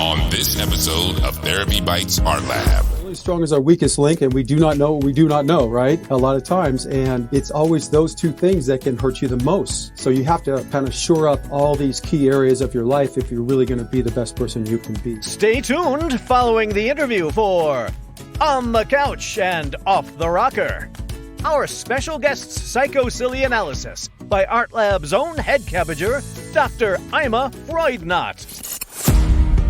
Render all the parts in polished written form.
on this episode of Therapy Bites Art Lab. Really strong is our weakest link, and we do not know what we do not know, right? A lot of times, and it's always those two things that can hurt you the most. So you have to kind of shore up all these key areas of your life if you're really going to be the best person you can be. Stay tuned following the interview for On the Couch and Off the Rocker. Our special guest's psycho-silly analysis by Art Lab's own head cabbager, Dr. Ima Freudnot.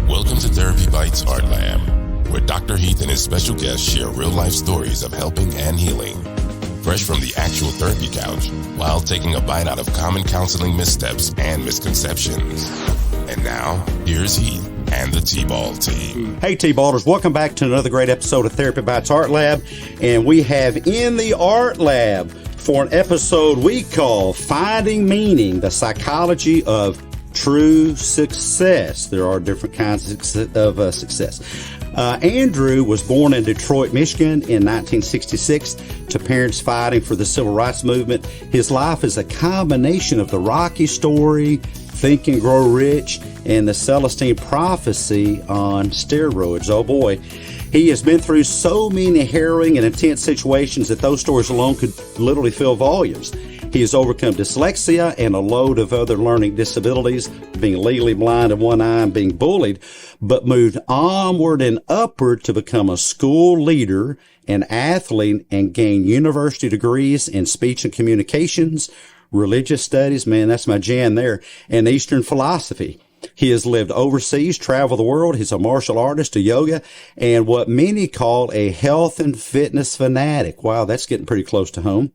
Welcome to Therapy Bites Art Lab, where Dr. Heath and his special guests share real-life stories of helping and healing, fresh from the actual therapy couch, while taking a bite out of common counseling missteps and misconceptions. And now, here's Heath and the T-Ball team. Hey, T-Ballers, welcome back to another great episode of Therapy Bites Art Lab. And we have in the Art Lab for an episode we call Finding Meaning, the Psychology of True Success. There are different kinds of success. Andrew was born in Detroit, Michigan in 1966 to parents fighting for the civil rights movement. His life is a combination of the Rocky story, Think and Grow Rich, and the Celestine Prophecy on steroids. Oh boy. He has been through so many harrowing and intense situations that those stories alone could literally fill volumes. He has overcome dyslexia and a load of other learning disabilities, being legally blind in one eye and being bullied, but moved onward and upward to become a school leader, an athlete, and gain university degrees in speech and communications, religious studies, man, that's my jam there, and Eastern philosophy. He has lived overseas, traveled the world. He's a martial artist, a yoga, and what many call a health and fitness fanatic. Wow, that's getting pretty close to home.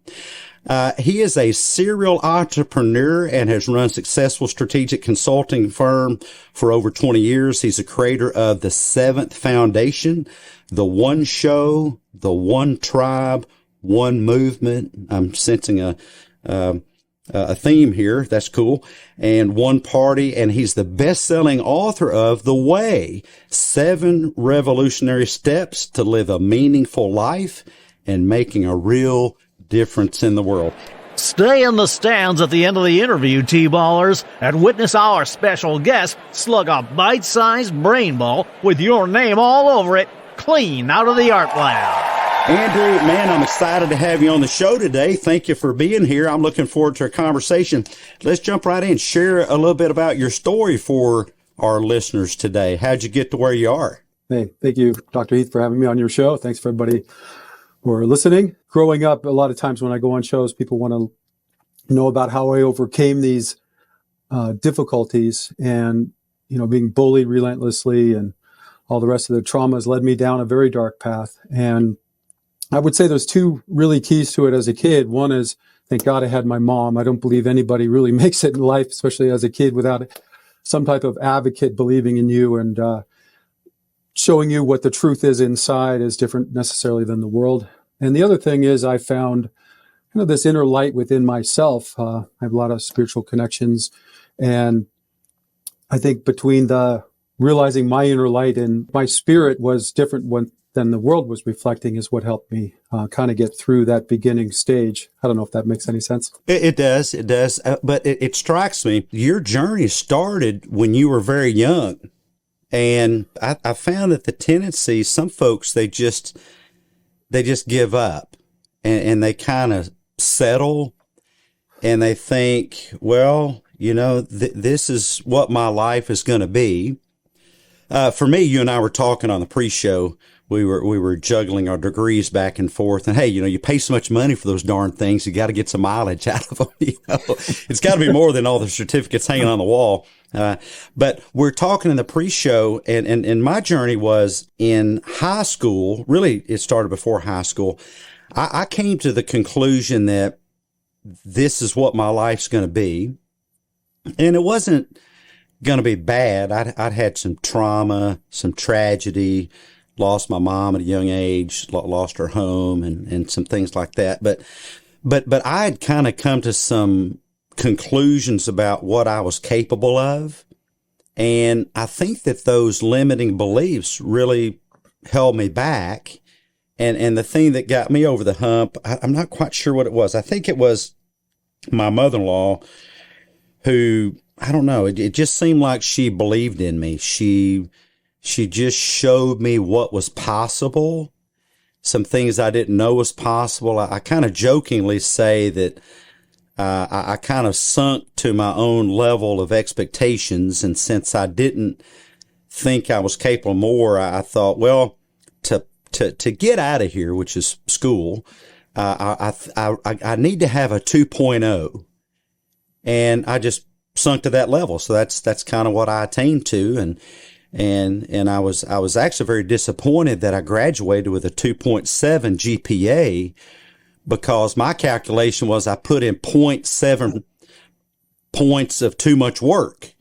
He is a serial entrepreneur and has run a successful strategic consulting firm for over 20 years. He's a creator of the Seventh Foundation, the One Show, the One Tribe, One Movement. I'm sensing a theme here. That's cool. And One Party. And he's the best-selling author of The Way, 7 Revolutionary Steps to Live a Meaningful Life and Making a Real Difference in the World. Stay in the stands at the end of the interview, T-Ballers, and witness our special guest slug a bite-sized brain ball with your name all over it, clean out of the art lab. Andrew, man, I'm excited to have you on the show today. Thank you for being here. I'm looking forward to our conversation. Let's jump right in. Share a little bit about your story for our listeners today. How'd you get to where you are? Hey, thank you, Dr. Heath, for having me on your show. Thanks for everybody who are listening. Growing up, a lot of times when I go on shows, people want to know about how I overcame these difficulties and, being bullied relentlessly and all the rest of the traumas led me down a very dark path. And I would say there's 2 really keys to it as a kid. One is, thank God I had my mom. I don't believe anybody really makes it in life, especially as a kid, without some type of advocate believing in you and showing you what the truth is inside is different necessarily than the world. And the other thing is I found this inner light within myself. I have a lot of spiritual connections. And I think between the realizing my inner light and my spirit was different than the world was reflecting is what helped me kind of get through that beginning stage. I don't know if that makes any sense. It does. But it strikes me, your journey started when you were very young. And I found that the tendency, some folks, they just give up and they kind of settle and they think, well, this is what my life is going to be. For me, you and I were talking on the pre-show. We were juggling our degrees back and forth. And hey, you pay so much money for those darn things. You got to get some mileage out of them. It's got to be more than all the certificates hanging on the wall. But we're talking in the pre-show and my journey was in high school. Really, it started before high school. I came to the conclusion that this is what my life's going to be. And it wasn't going to be bad. I'd had some trauma, some tragedy, lost my mom at a young age, lost her home and some things like that. But I had kind of come to some conclusions about what I was capable of. And I think that those limiting beliefs really held me back. And the thing that got me over the hump, I'm not quite sure what it was. I think it was my mother-in-law who, I don't know, it just seemed like she believed in me. She She just showed me what was possible, some things I didn't know was possible. I kind of jokingly say that I kind of sunk to my own level of expectations. And since I didn't think I was capable more, I thought, well, to get out of here, which is school, I need to have a 2.0. And I just sunk to that level. So that's kind of what I attained to. And I was actually very disappointed that I graduated with a 2.7 GPA, because my calculation was I put in 0.7 points of too much work.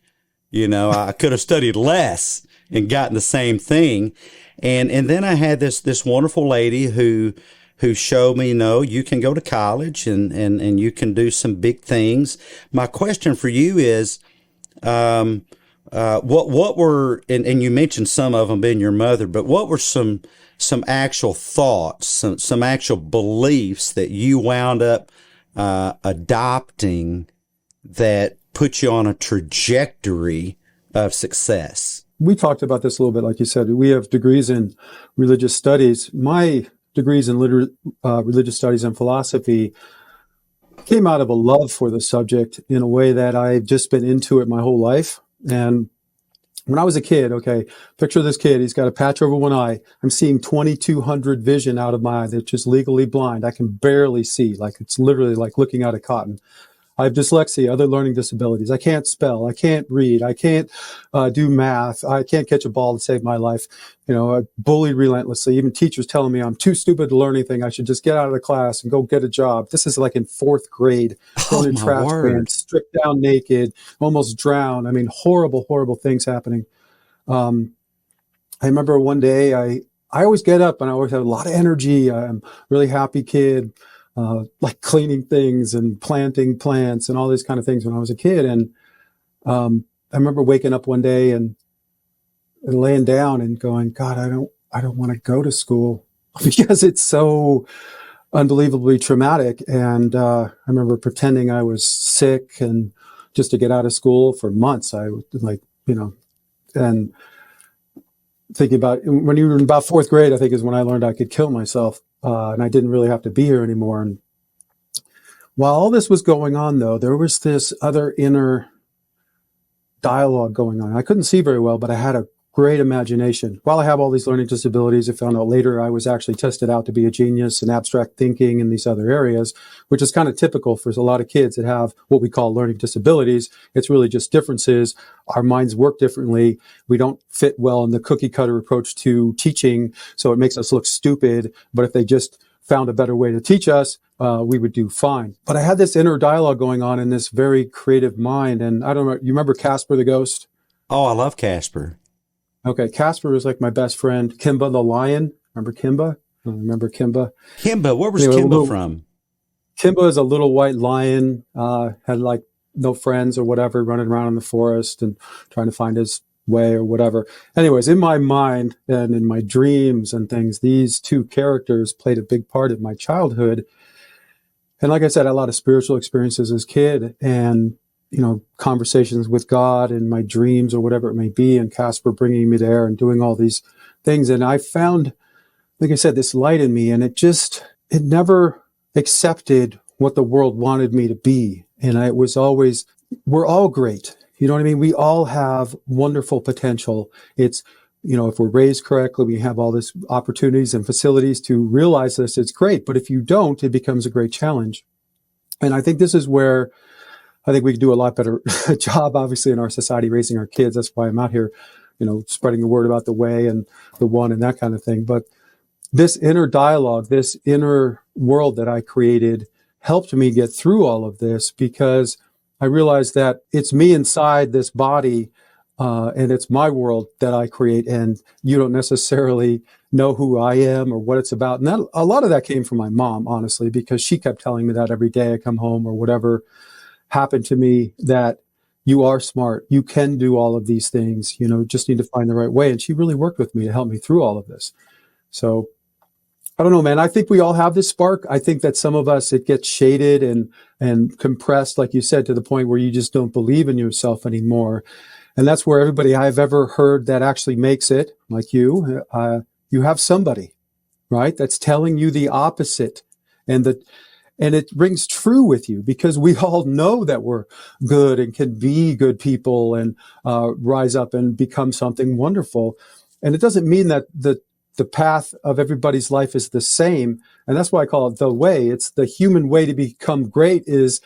You know, I could have studied less and gotten the same thing. And then I had this wonderful lady who showed me, no, you can go to college and you can do some big things. My question for you is, what were, and you mentioned some of them being your mother, but what were some actual thoughts, some actual beliefs that you wound up adopting that put you on a trajectory of success? We talked about this a little bit, like you said. We have degrees in religious studies. My degrees in religious studies and philosophy came out of a love for the subject in a way that I've just been into it my whole life. And when I was a kid, okay, picture this kid, he's got a patch over one eye. I'm seeing 2200 vision out of my eye that's just legally blind. I can barely see, like it's literally like looking out of cotton. I have dyslexia, other learning disabilities. I can't spell. I can't read. I can't do math. I can't catch a ball to save my life. You know, I bullied relentlessly. Even teachers telling me I'm too stupid to learn anything. I should just get out of the class and go get a job. This is like in 4th grade. Thrown in trash cans, stripped down naked, almost drowned. I mean, horrible, horrible things happening. I remember one day I always get up and I always have a lot of energy. I'm a really happy kid. Like cleaning things and planting plants and all these kind of things when I was a kid. And I remember waking up one day and laying down and going, God, I don't want to go to school because it's so unbelievably traumatic. And I remember pretending I was sick and just to get out of school for months. I was like, you know, and thinking about when you were in about 4th grade, I think is when I learned I could kill myself. And I didn't really have to be here anymore. And while all this was going on, though, there was this other inner dialogue going on. I couldn't see very well, but I had a great imagination. While I have all these learning disabilities, I found out later I was actually tested out to be a genius in abstract thinking in these other areas, which is kind of typical for a lot of kids that have what we call learning disabilities. It's really just differences. Our minds work differently. We don't fit well in the cookie cutter approach to teaching, so it makes us look stupid. But if they just found a better way to teach us, we would do fine. But I had this inner dialogue going on in this very creative mind. And I don't know, you remember Casper the Ghost? Oh, I love Casper. Okay, Casper was like my best friend. Kimba the lion. Remember Kimba? I remember Kimba. Kimba, where was Kimba from? Kimba is a little white lion, had like no friends or whatever, running around in the forest and trying to find his way or whatever. Anyways, in my mind and in my dreams and things, these two characters played a big part of my childhood. And like I said, I had a lot of spiritual experiences as a kid and, you know, conversations with God in my dreams or whatever it may be, and Casper bringing me there and doing all these things. And I found, like I said, this light in me, and it never accepted what the world wanted me to be. And it was always, we're all great. You know what I mean? We all have wonderful potential. It's, you know, if we're raised correctly, we have all these opportunities and facilities to realize this. It's great. But if you don't, it becomes a great challenge. And I think this is where I think we could do a lot better job, obviously, in our society, raising our kids. That's why I'm out here, you know, spreading the word about the way and the one and that kind of thing. But this inner dialogue, this inner world that I created helped me get through all of this, because I realized that it's me inside this body, and it's my world that I create, and you don't necessarily know who I am or what it's about. And that, a lot of that came from my mom, honestly, because she kept telling me that every day I come home or whatever happened to me, that you are smart, you can do all of these things, you know, just need to find the right way. And she really worked with me to help me through all of this. So I don't know, man. I think we all have this spark. I think that some of us, it gets shaded and compressed, like you said, to the point where you just don't believe in yourself anymore. And that's where everybody I've ever heard that actually makes it, like you have somebody, right, that's telling you the opposite. And it rings true with you because we all know that we're good and can be good people and rise up and become something wonderful. And it doesn't mean that the path of everybody's life is the same. And that's why I call it the way. It's the human way to become great is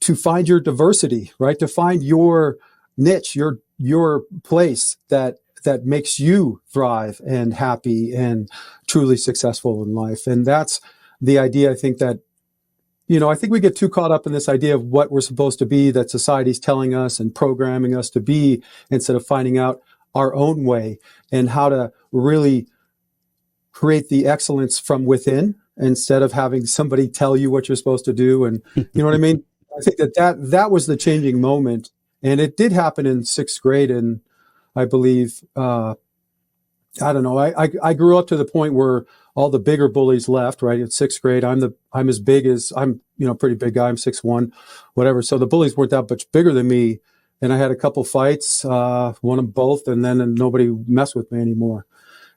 to find your diversity, right? To find your niche, your place that makes you thrive and happy and truly successful in life. And that's the idea. I think that, I think we get too caught up in this idea of what we're supposed to be, that society's telling us and programming us to be, instead of finding out our own way and how to really create the excellence from within instead of having somebody tell you what you're supposed to do. And you know what I mean? I think that was the changing moment. And it did happen in sixth grade. And I believe, I don't know, I grew up to the point where all the bigger bullies left, right? In sixth grade, I'm as big as, I'm, pretty big guy. I'm 6'1", whatever. So the bullies weren't that much bigger than me. And I had a couple fights, won them both, and then nobody messed with me anymore.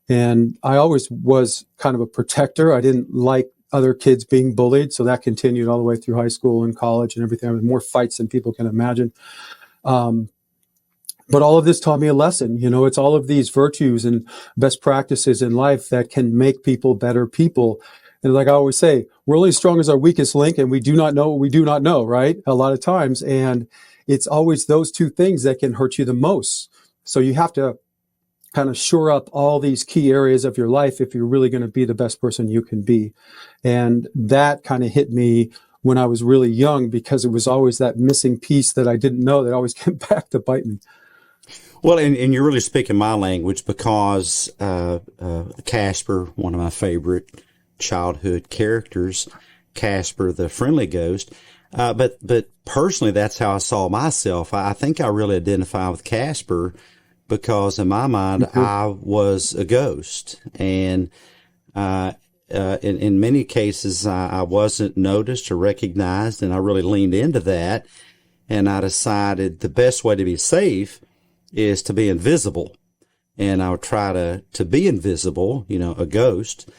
And I always was kind of a protector. I didn't like other kids being bullied. So that continued all the way through high school and college and everything. I had more fights than people can imagine. But all of this taught me a lesson. It's all of these virtues and best practices in life that can make people better people. And like I always say, we're only as strong as our weakest link, and we do not know what we do not know, right? A lot of times. And it's always those two things that can hurt you the most. So you have to kind of shore up all these key areas of your life if you're really going to be the best person you can be. And that kind of hit me when I was really young, because it was always that missing piece that I didn't know that always came back to bite me. Well, and you're really speaking my language, because Casper, one of my favorite childhood characters, Casper the friendly ghost, but personally, that's how I saw myself. I think I really identify with Casper because in my mind, I was a ghost. And in many cases, I wasn't noticed or recognized, and I really leaned into that. And I decided the best way to be safe is to be invisible. And I would try to be invisible, a ghost.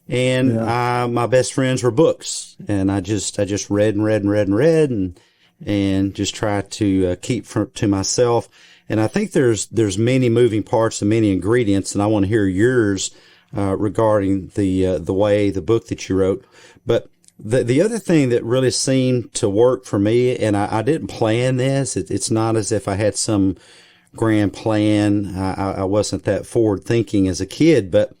And my best friends were books. And I just read and just tried to keep to myself. And I think there's many moving parts and many ingredients, and I want to hear yours regarding the book that you wrote. But the other thing that really seemed to work for me, and I didn't plan this. It's not as if I had some grand plan. I wasn't that forward thinking as a kid, but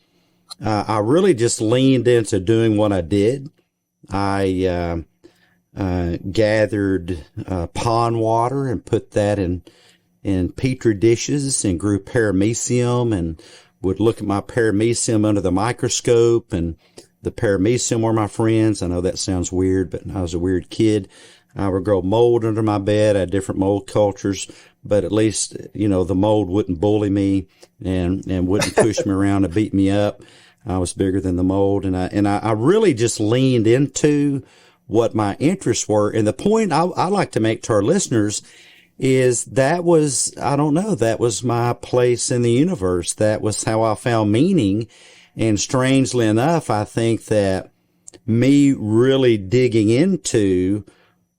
I really just leaned into doing what I did. I gathered pond water and put that in petri dishes and grew paramecium, and would look at my paramecium under the microscope, and the paramecium were my friends. I know that sounds weird, but I was a weird kid. I would grow mold under my bed. I had different mold cultures, but at least, the mold wouldn't bully me and wouldn't push me around and beat me up. I was bigger than the mold, and I really just leaned into what my interests were. And the point I like to make to our listeners is that was my place in the universe. That was how I found meaning. And strangely enough, I think that me really digging into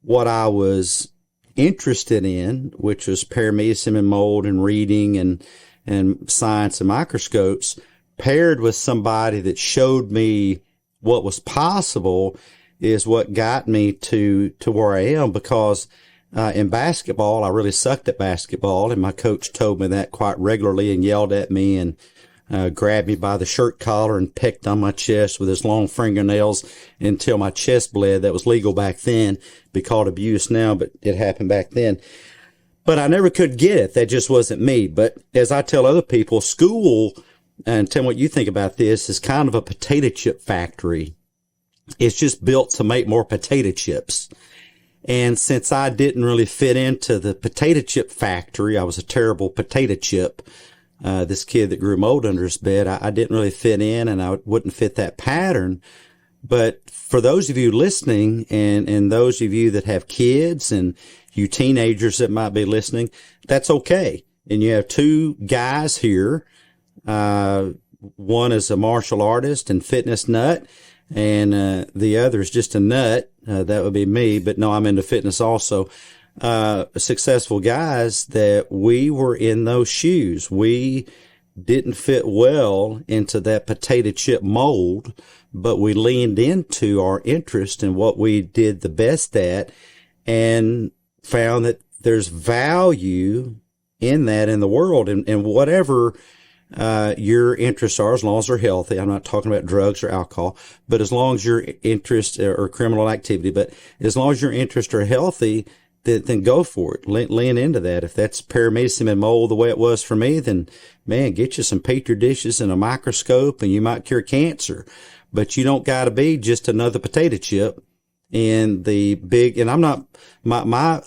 what I was interested in, which was paramecium and mold and reading and science and microscopes, paired with somebody that showed me what was possible, is what got me to where I am. Because in basketball, I really sucked at basketball, and my coach told me that quite regularly and yelled at me and grabbed me by the shirt collar and pecked on my chest with his long fingernails until my chest bled. That was legal back then. Be called abuse now, but it happened back then. But I never could get it. That just wasn't me. But as I tell other people, school, and tell me what you think about this, is kind of a potato chip factory. It's just built to make more potato chips. And since I didn't really fit into the potato chip factory, I was a terrible potato chip. This kid that grew mold under his bed, I didn't really fit in, and I wouldn't fit that pattern. But for those of you listening, and those of you that have kids, and you teenagers that might be listening, that's okay. and you have two guys here. One is a martial artist and fitness nut, and the other is just a nut. That would be me, but no, I'm into fitness also. Successful guys that we were in those shoes. We didn't fit well into that potato chip mold, but we leaned into our interest in what we did the best at and found that there's value in that in the world, and whatever your interests are, as long as they're healthy. I'm not talking about drugs or alcohol, but as long as your interests or criminal activity, but as long as your interests are healthy, then go for it. Lean into that. If that's paramecium and mold the way it was for me, then man, get you some petri dishes and a microscope and you might cure cancer. But you don't got to be just another potato chip. And I'm not, my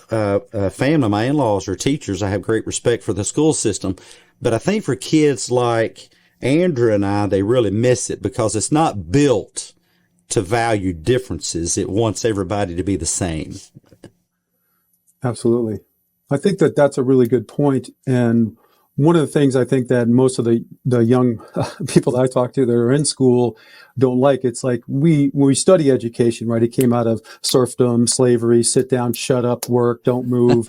family, my in-laws are teachers. I have great respect for the school system. But I think for kids like Andrew and I, they really miss it because it's not built to value differences. It wants everybody to be the same. Absolutely. I think that that's a really good point. And one of the things I think that most of the young people that I talk to that are in school don't like, it's like when we study education, right? It came out of serfdom, slavery, sit down, shut up, work, don't move,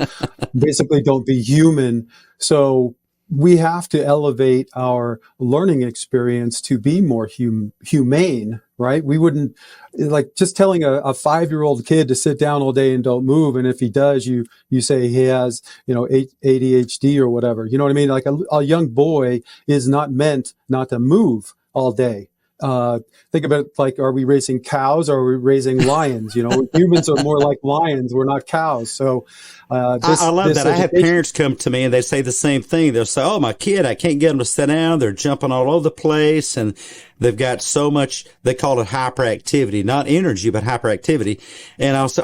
basically don't be human. So we have to elevate our learning experience to be more humane, right? We wouldn't, like, just telling a 5-year-old kid to sit down all day and don't move. And if he does, you say he has, ADHD or whatever. You know what I mean? Like a young boy is not meant not to move all day. Think about it like, are we raising cows or are we raising lions? Humans are more like lions. We're not cows. So, I love that. I have parents come to me and they say the same thing. They'll say, "Oh, my kid, I can't get them to sit down. They're jumping all over the place and they've got so much," they call it hyperactivity, not energy, but hyperactivity. And I'll say,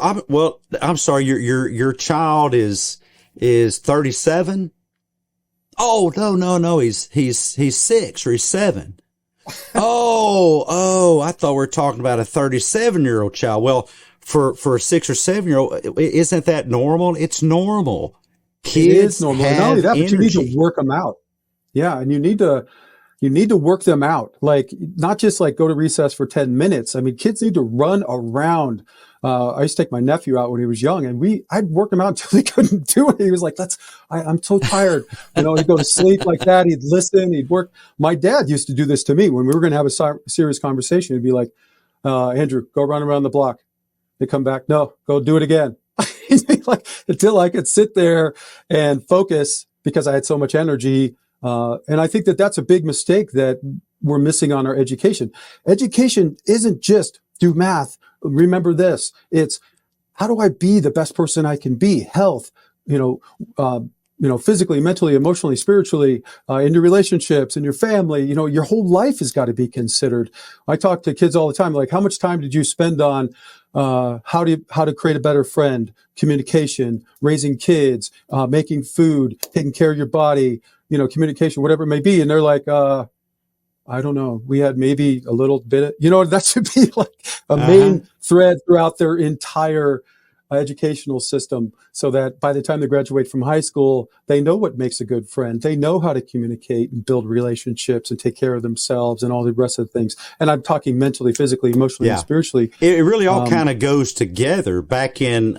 I'm sorry, your child is 37. Oh, no. He's 6 or he's 7. I thought we were talking about a 37-year-old child. Well, for a 6 or 7-year-old, isn't that normal? It's normal. Kids it is normal. have not only that, energy. but you need to work them out. Yeah, and you need to work them out. Like, not just like go to recess for 10 minutes. I mean, kids need to run around. I used to take my nephew out when he was young, and I'd work him out until he couldn't do it. He was like, I'm so tired. He'd go to sleep like that. He'd listen. He'd work. My dad used to do this to me when we were going to have a serious conversation. He'd be like, Andrew, go run around the block. He'd come back. No, go do it again. He'd be like, until I could sit there and focus because I had so much energy. And I think that that's a big mistake that we're missing on our education. Education isn't just do math. Remember this. It's how do I be the best person I can be? Health, physically, mentally, emotionally, spiritually, in your relationships, in your family, your whole life has got to be considered. I talk to kids all the time, like, how much time did you spend on how to create a better friend, communication, raising kids, making food, taking care of your body, communication, whatever it may be. And they're like, I don't know. We had maybe a little bit of, that should be like a main thread throughout their entire educational system, so that by the time they graduate from high school, they know what makes a good friend. They know how to communicate and build relationships and take care of themselves and all the rest of the things. And I'm talking mentally, physically, emotionally, and spiritually. It really all kind of goes together. Back in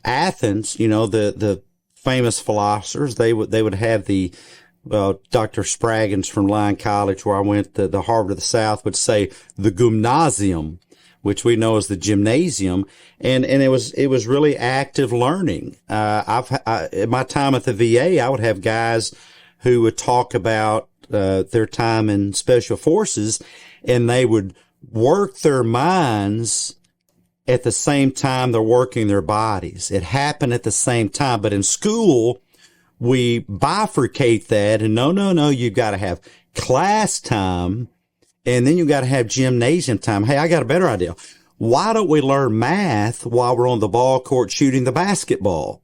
Athens, the famous philosophers, they would have Dr. Spraggins from Lyon College, where I went, the Harvard of the South, would say the gymnasium, which we know as the gymnasium. And it was really active learning. At my time at the VA, I would have guys who would talk about, their time in special forces, and they would work their minds at the same time they're working their bodies. It happened at the same time. But in school, we bifurcate that, and no, you've got to have class time, and then you've got to have gymnasium time. Hey, I got a better idea. Why don't we learn math while we're on the ball court shooting the basketball?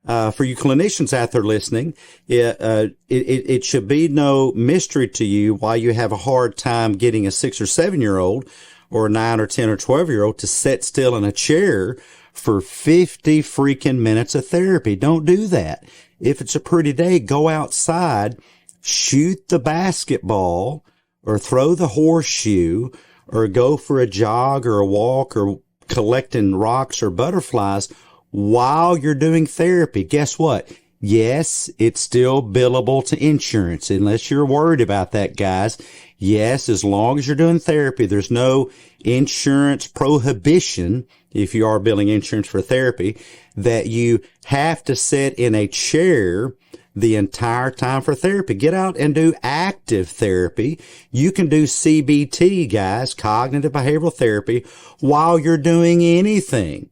For you clinicians out there listening, it should be no mystery to you why you have a hard time getting a 6 or 7-year-old or a 9 or 10 or 12-year-old to sit still in a chair for 50 freaking minutes of therapy. Don't do that. if it's a pretty day, go outside, shoot the basketball or throw the horseshoe or go for a jog or a walk or collecting rocks or butterflies while you're doing therapy. Guess what? Yes, it's still billable to insurance, unless you're worried about that, guys. Yes, as long as you're doing therapy, there's no insurance prohibition, if you are billing insurance for therapy, that you have to sit in a chair the entire time for therapy. Get out and do active therapy. You can do CBT, guys, cognitive behavioral therapy, while you're doing anything.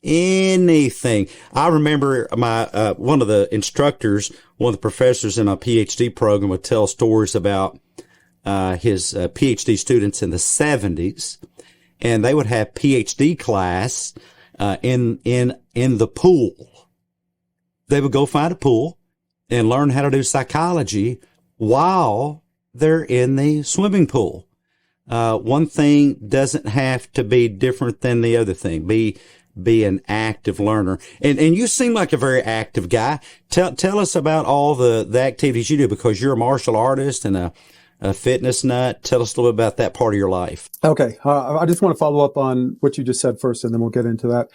I remember my one of the instructors, one of the professors in a PhD program, would tell stories about his PhD students in the 70s, and they would have PhD class in the pool. They would go find a pool and learn how to do psychology while they're in the swimming pool. One thing doesn't have to be different than the other thing. Be an active learner. And you seem like a very active guy. Tell us about all the activities you do, because you're a martial artist and a fitness nut. Tell us a little bit about that part of your life. Okay. I just want to follow up on what you just said first, and then we'll get into that.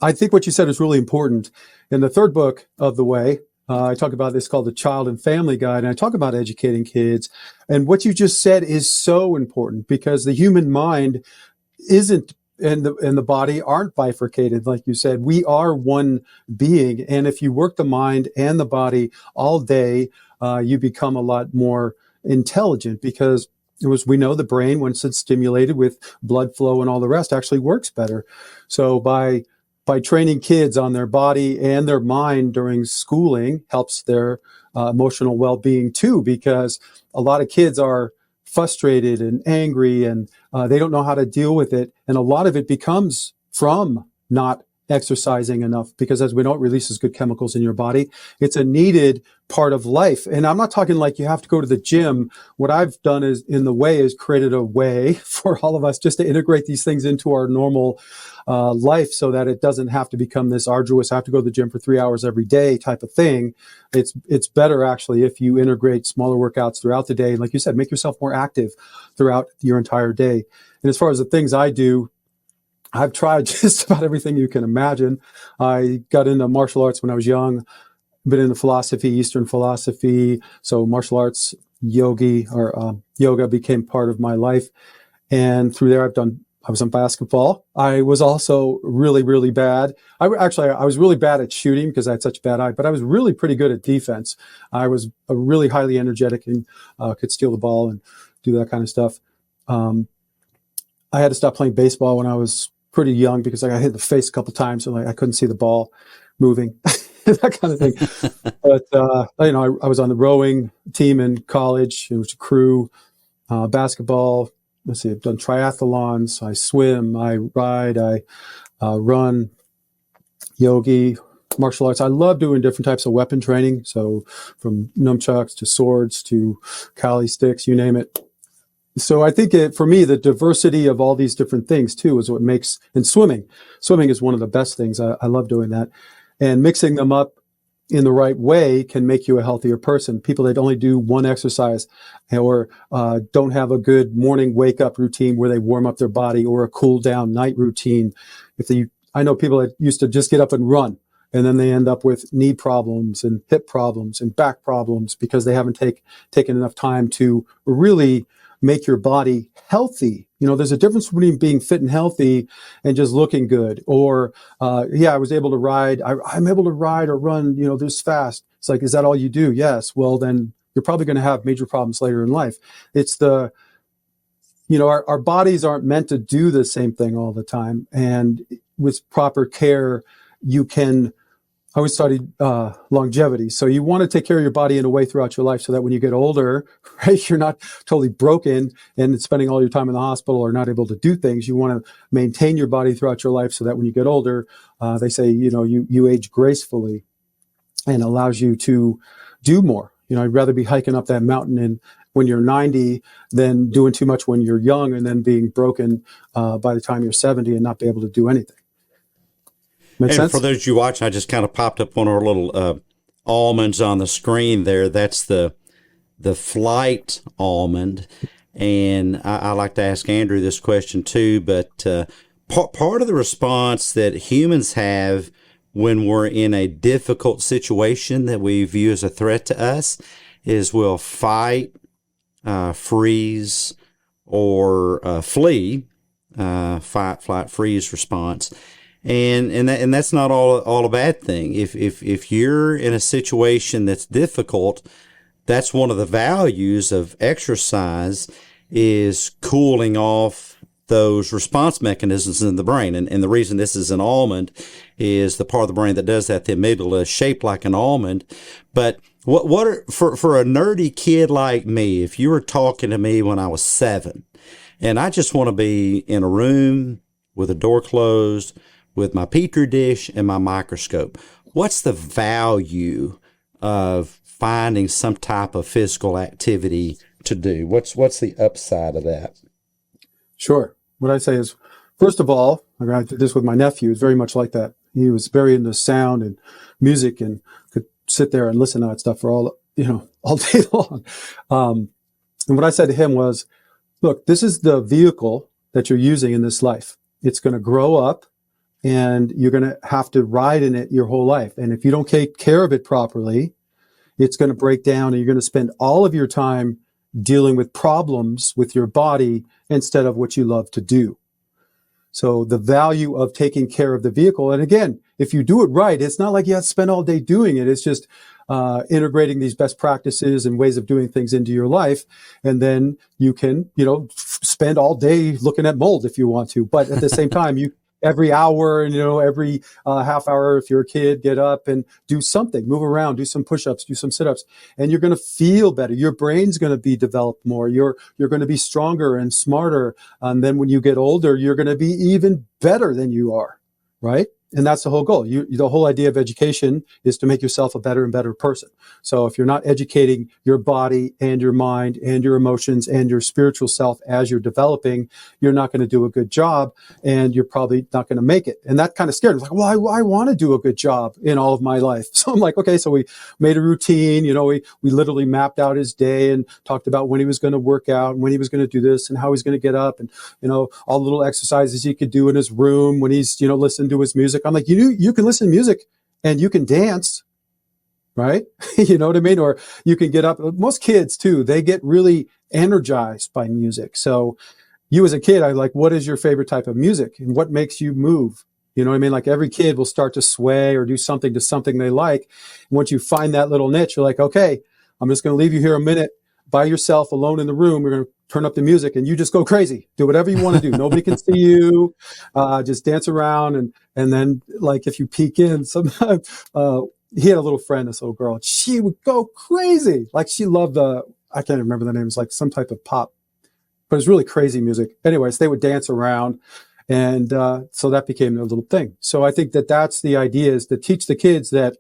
I think what you said is really important. In the third book of The Way, I talk about this called the Child and Family Guide, and I talk about educating kids. And what you just said is so important, because the human mind isn't and the body aren't bifurcated. Like you said, we are one being. And if you work the mind and the body all day, you become a lot more intelligent, because we know the brain, once it's stimulated with blood flow and all the rest, actually works better. So by training kids on their body and their mind during schooling helps their emotional well-being too, because a lot of kids are frustrated and angry, and they don't know how to deal with it. And a lot of it becomes from not exercising enough, because as we know, it releases good chemicals in your body. It's a needed part of life. And I'm not talking like you have to go to the gym. What I've done is created a way for all of us just to integrate these things into our normal life, so that it doesn't have to become this arduous, I have to go to the gym for 3 hours every day type of thing. It's better actually if you integrate smaller workouts throughout the day. And like you said, make yourself more active throughout your entire day. And as far as the things I do, I've tried just about everything you can imagine. I got into martial arts when I was young, been into philosophy, Eastern philosophy. So martial arts, yoga became part of my life. And through there, I was on basketball. I was also really, really bad. I was really bad at shooting because I had such a bad eye, but I was really pretty good at defense. I was a really highly energetic and could steal the ball and do that kind of stuff. I had to stop playing baseball when I was pretty young because I got hit in the face a couple of times and I couldn't see the ball moving, that kind of thing. But, I was on the rowing team in college. It was a crew, basketball. Let's see, I've done triathlons. I swim, I ride, I run, yogi, martial arts. I love doing different types of weapon training. So from nunchucks to swords to Kali sticks, you name it. So I think for me, the diversity of all these different things too is what makes, and swimming is one of the best things. I love doing that, and mixing them up in the right way can make you a healthier person. People that only do one exercise or don't have a good morning wake up routine where they warm up their body, or a cool down night routine. I know people that used to just get up and run, and then they end up with knee problems and hip problems and back problems because they haven't taken enough time to really make your body healthy. There's a difference between being fit and healthy and just looking good. Or, I was able to ride. I'm able to ride or run, this fast. It's like, is that all you do? Yes. Well, then you're probably going to have major problems later in life. It's our bodies aren't meant to do the same thing all the time. And with proper care, I always studied longevity. So you want to take care of your body in a way throughout your life so that when you get older, right, you're not totally broken and spending all your time in the hospital or not able to do things. You want to maintain your body throughout your life so that when you get older, they say, you age gracefully, and allows you to do more. I'd rather be hiking up that mountain when you're 90 than doing too much when you're young and then being broken by the time you're 70 and not be able to do anything. Make sense? For those you watching, I just kind of popped up on our little almonds on the screen there. That's the flight almond. And I like to ask Andrew this question too, but part of the response that humans have when we're in a difficult situation that we view as a threat to us is we'll fight, freeze, or flee. Fight, flight, freeze response. And that's not all a bad thing. If you're in a situation that's difficult, that's one of the values of exercise is cooling off those response mechanisms in the brain. And the reason this is an almond is the part of the brain that does that, the amygdala, is shaped like an almond. But what are, for a nerdy kid like me, if you were talking to me when I was 7 and I just want to be in a room with a door closed with my petri dish and my microscope, what's the value of finding some type of physical activity to do? What's the upside of that? Sure. What I say is, first of all, I did this with my nephew. It's very much like that. He was very into sound and music and could sit there and listen to that stuff for all day long. And what I said to him was, look, this is the vehicle that you're using in this life. It's going to grow up and you're going to have to ride in it your whole life. And if you don't take care of it properly, it's going to break down and you're going to spend all of your time dealing with problems with your body instead of what you love to do. So the value of taking care of the vehicle, and again, if you do it right, it's not like you have to spend all day doing it. It's just integrating these best practices and ways of doing things into your life. And then you can, spend all day looking at mold if you want to. But at the same time, every hour and, every half hour, if you're a kid, get up and do something, move around, do some push-ups, do some sit-ups, and you're going to feel better. Your brain's going to be developed more. You're going to be stronger and smarter. And then when you get older, you're going to be even better than you are, right? And that's the whole goal. The whole idea of education is to make yourself a better and better person. So if you're not educating your body and your mind and your emotions and your spiritual self as you're developing, you're not going to do a good job and you're probably not going to make it. And that kind of scared me. Like, well, I want to do a good job in all of my life. So I'm like, okay, so we made a routine. We literally mapped out his day and talked about when he was going to work out and when he was going to do this and how he's going to get up and, all the little exercises he could do in his room when he's, listening to his music. I'm like, you can listen to music and you can dance, right? You know what I mean? Or you can get up. Most kids too, they get really energized by music. So you as a kid, what is your favorite type of music and what makes you move? You know what I mean? Like every kid will start to sway or do something to something they like. And once you find that little niche, you're like, okay, I'm just going to leave you here a minute by yourself alone in the room. We're going to turn up the music and you just go crazy. Do whatever you want to do. Nobody can see you. Just dance around. And then like if you peek in, sometimes he had a little friend, this little girl. She would go crazy. Like she loved I can't remember the name. It's like some type of pop, but it's really crazy music. Anyways, they would dance around. And so that became their little thing. So I think that's the idea, is to teach the kids that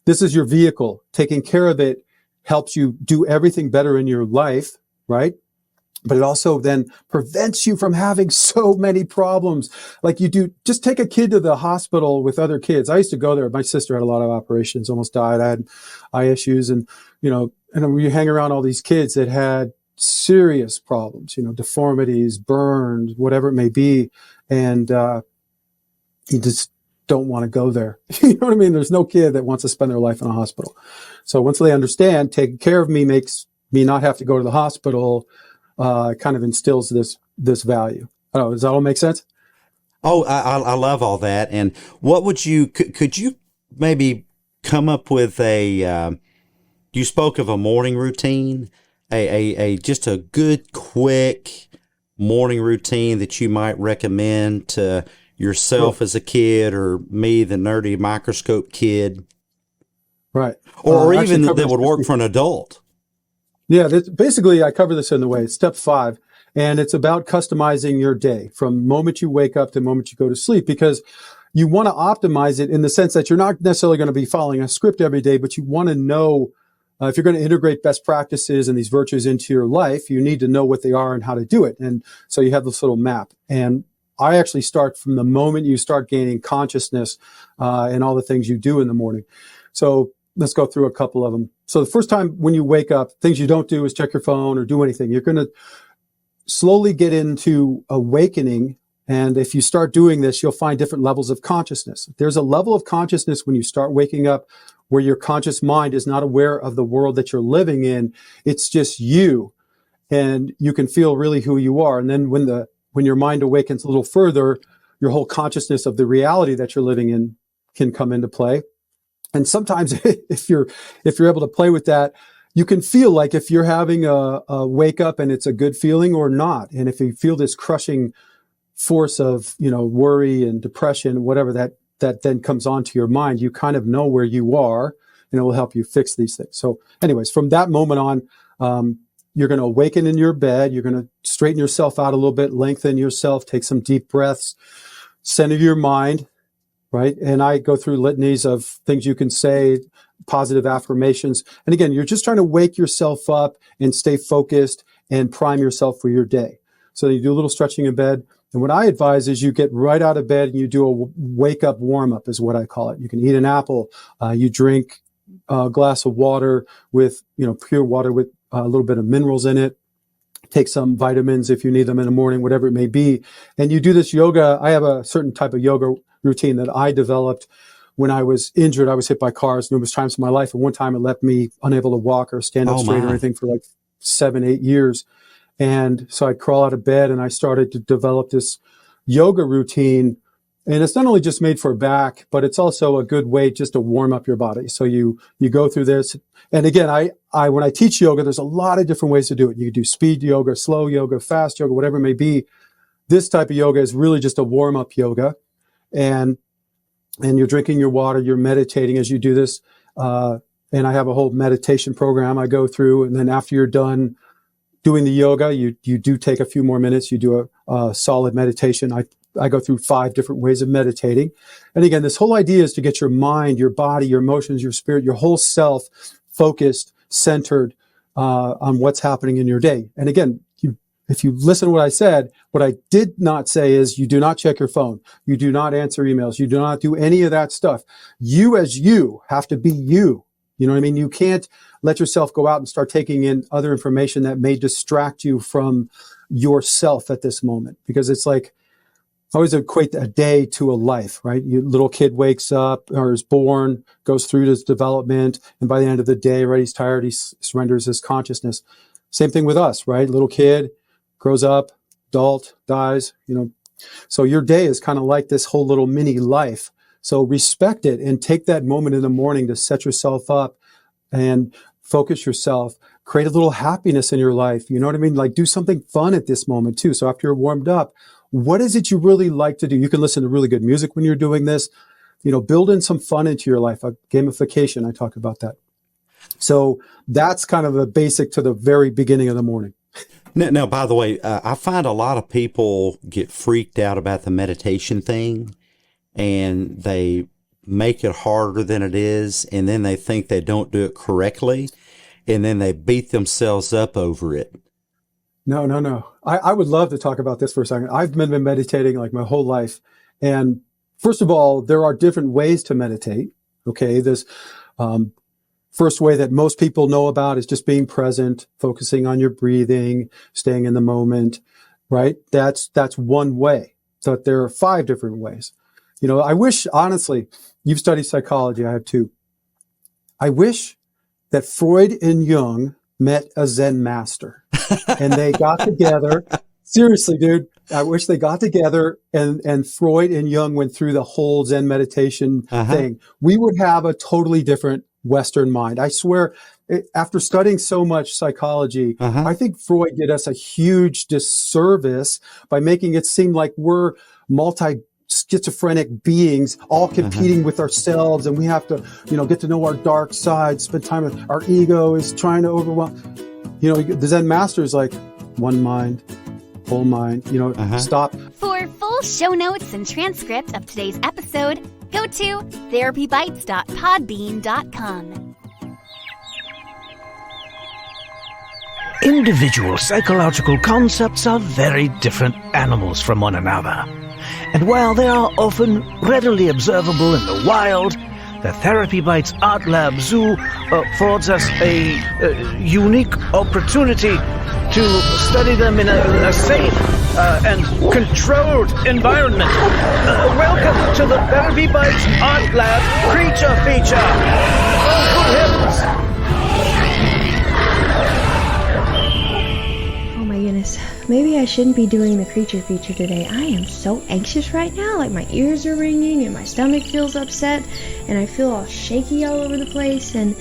this is your vehicle. Taking care of it helps you do everything better in your life, right? But it also then prevents you from having so many problems. Like you do, just take a kid to the hospital with other kids. I used to go there. My sister had a lot of operations, almost died. I had eye issues and when you hang around all these kids that had serious problems, deformities, burns, whatever it may be. And you just don't want to go there. You know what I mean? There's no kid that wants to spend their life in a hospital. So once they understand taking care of me makes me not have to go to the hospital, kind of instills this value. I don't know, does that all make sense? Oh, I love all that. And what would could you maybe come up with you spoke of a morning routine, just a good, quick morning routine that you might recommend to yourself as a kid, or me, the nerdy microscope kid? Right. Or even that would work for an adult. Yeah, basically I cover this in the way. It's step 5. And it's about customizing your day from moment you wake up to the moment you go to sleep, because you want to optimize it in the sense that you're not necessarily going to be following a script every day, but you want to know if you're going to integrate best practices and these virtues into your life, you need to know what they are and how to do it. And so you have this little map. And I actually start from the moment you start gaining consciousness and all the things you do in the morning. So let's go through a couple of them. So the first time when you wake up, things you don't do is check your phone or do anything. You're going to slowly get into awakening. And if you start doing this, you'll find different levels of consciousness. There's a level of consciousness when you start waking up where your conscious mind is not aware of the world that you're living in. It's just you, and you can feel really who you are. And then when your mind awakens a little further, your whole consciousness of the reality that you're living in can come into play. And sometimes if you're able to play with that, you can feel like if you're having a wake up and it's a good feeling or not. And if you feel this crushing force of, worry and depression, whatever that then comes onto your mind, you kind of know where you are, and it will help you fix these things. So anyways, from that moment on, you're going to awaken in your bed. You're going to straighten yourself out a little bit, lengthen yourself, take some deep breaths, center your mind, right? And I go through litanies of things you can say, positive affirmations. And again, you're just trying to wake yourself up and stay focused and prime yourself for your day. So you do a little stretching in bed. And what I advise is you get right out of bed and you do a wake up warm up is what I call it. You can eat an apple. You drink a glass of water with, pure water with a little bit of minerals in it. Take some vitamins if you need them in the morning, whatever it may be. And you do this yoga. I have a certain type of yoga routine that I developed when I was injured. I was hit by cars numerous times in my life. And one time it left me unable to walk or stand up straight or anything for like 7-8 years. And so I'd crawl out of bed and I started to develop this yoga routine. And it's not only just made for back, but it's also a good way just to warm up your body. So you go through this. And again, I when I teach yoga, there's a lot of different ways to do it. You can do speed yoga, slow yoga, fast yoga, whatever it may be. This type of yoga is really just a warm up yoga. And you're drinking your water, you're meditating as you do this. And I have a whole meditation program I go through. And then after you're done doing the yoga, you do take a few more minutes. You do a solid meditation. I go through 5 different ways of meditating. And again, this whole idea is to get your mind, your body, your emotions, your spirit, your whole self focused, centered on what's happening in your day. And again, if you listen to what I said, what I did not say is you do not check your phone. You do not answer emails. You do not do any of that stuff. You as you have to be you. You know what I mean? You can't let yourself go out and start taking in other information that may distract you from yourself at this moment. Because it's like, I always equate a day to a life, right? Your little kid wakes up or is born, goes through his development, and by the end of the day, right, he's tired, he surrenders his consciousness. Same thing with us, right? Little kid grows up, adult, dies, So your day is kind of like this whole little mini life. So respect it and take that moment in the morning to set yourself up and focus yourself, create a little happiness in your life. You know what I mean? Like do something fun at this moment too. So after you're warmed up, what is it you really like to do? You can listen to really good music when you're doing this, build in some fun into your life. Gamification, I talk about that. So that's kind of the basic to the very beginning of the morning. Now, by the way, I find a lot of people get freaked out about the meditation thing and they make it harder than it is. And then they think they don't do it correctly. And then they beat themselves up over it. No. I would love to talk about this for a second. I've been meditating like my whole life. And first of all, there are different ways to meditate. Okay. This, first way that most people know about is just being present, focusing on your breathing, staying in the moment, right? That's one way. So there are 5 different ways. I wish, honestly, you've studied psychology. I have too. I wish that Freud and Jung met a Zen master and they got together. Seriously, dude, I wish they got together and Freud and Jung went through the whole Zen meditation thing. We would have a totally different Western mind. I swear, after studying so much psychology, I think Freud did us a huge disservice by making it seem like we're multi-schizophrenic beings all competing with ourselves, and we have to, get to know our dark side, spend time with our ego is trying to overwhelm. The Zen master is like one mind, whole mind, stop. For full show notes and transcript of today's episode, go to therapybites.podbean.com. Individual psychological concepts are very different animals from one another. And while they are often readily observable in the wild, the TherapyBites Art Lab Zoo affords us a unique opportunity to study them in a safe and controlled environment. Welcome to the TherapyBites Art Lab Creature Feature. Oh, good heavens! Maybe I shouldn't be doing the creature feature today. I am so anxious right now. Like my ears are ringing and my stomach feels upset and I feel all shaky all over the place. And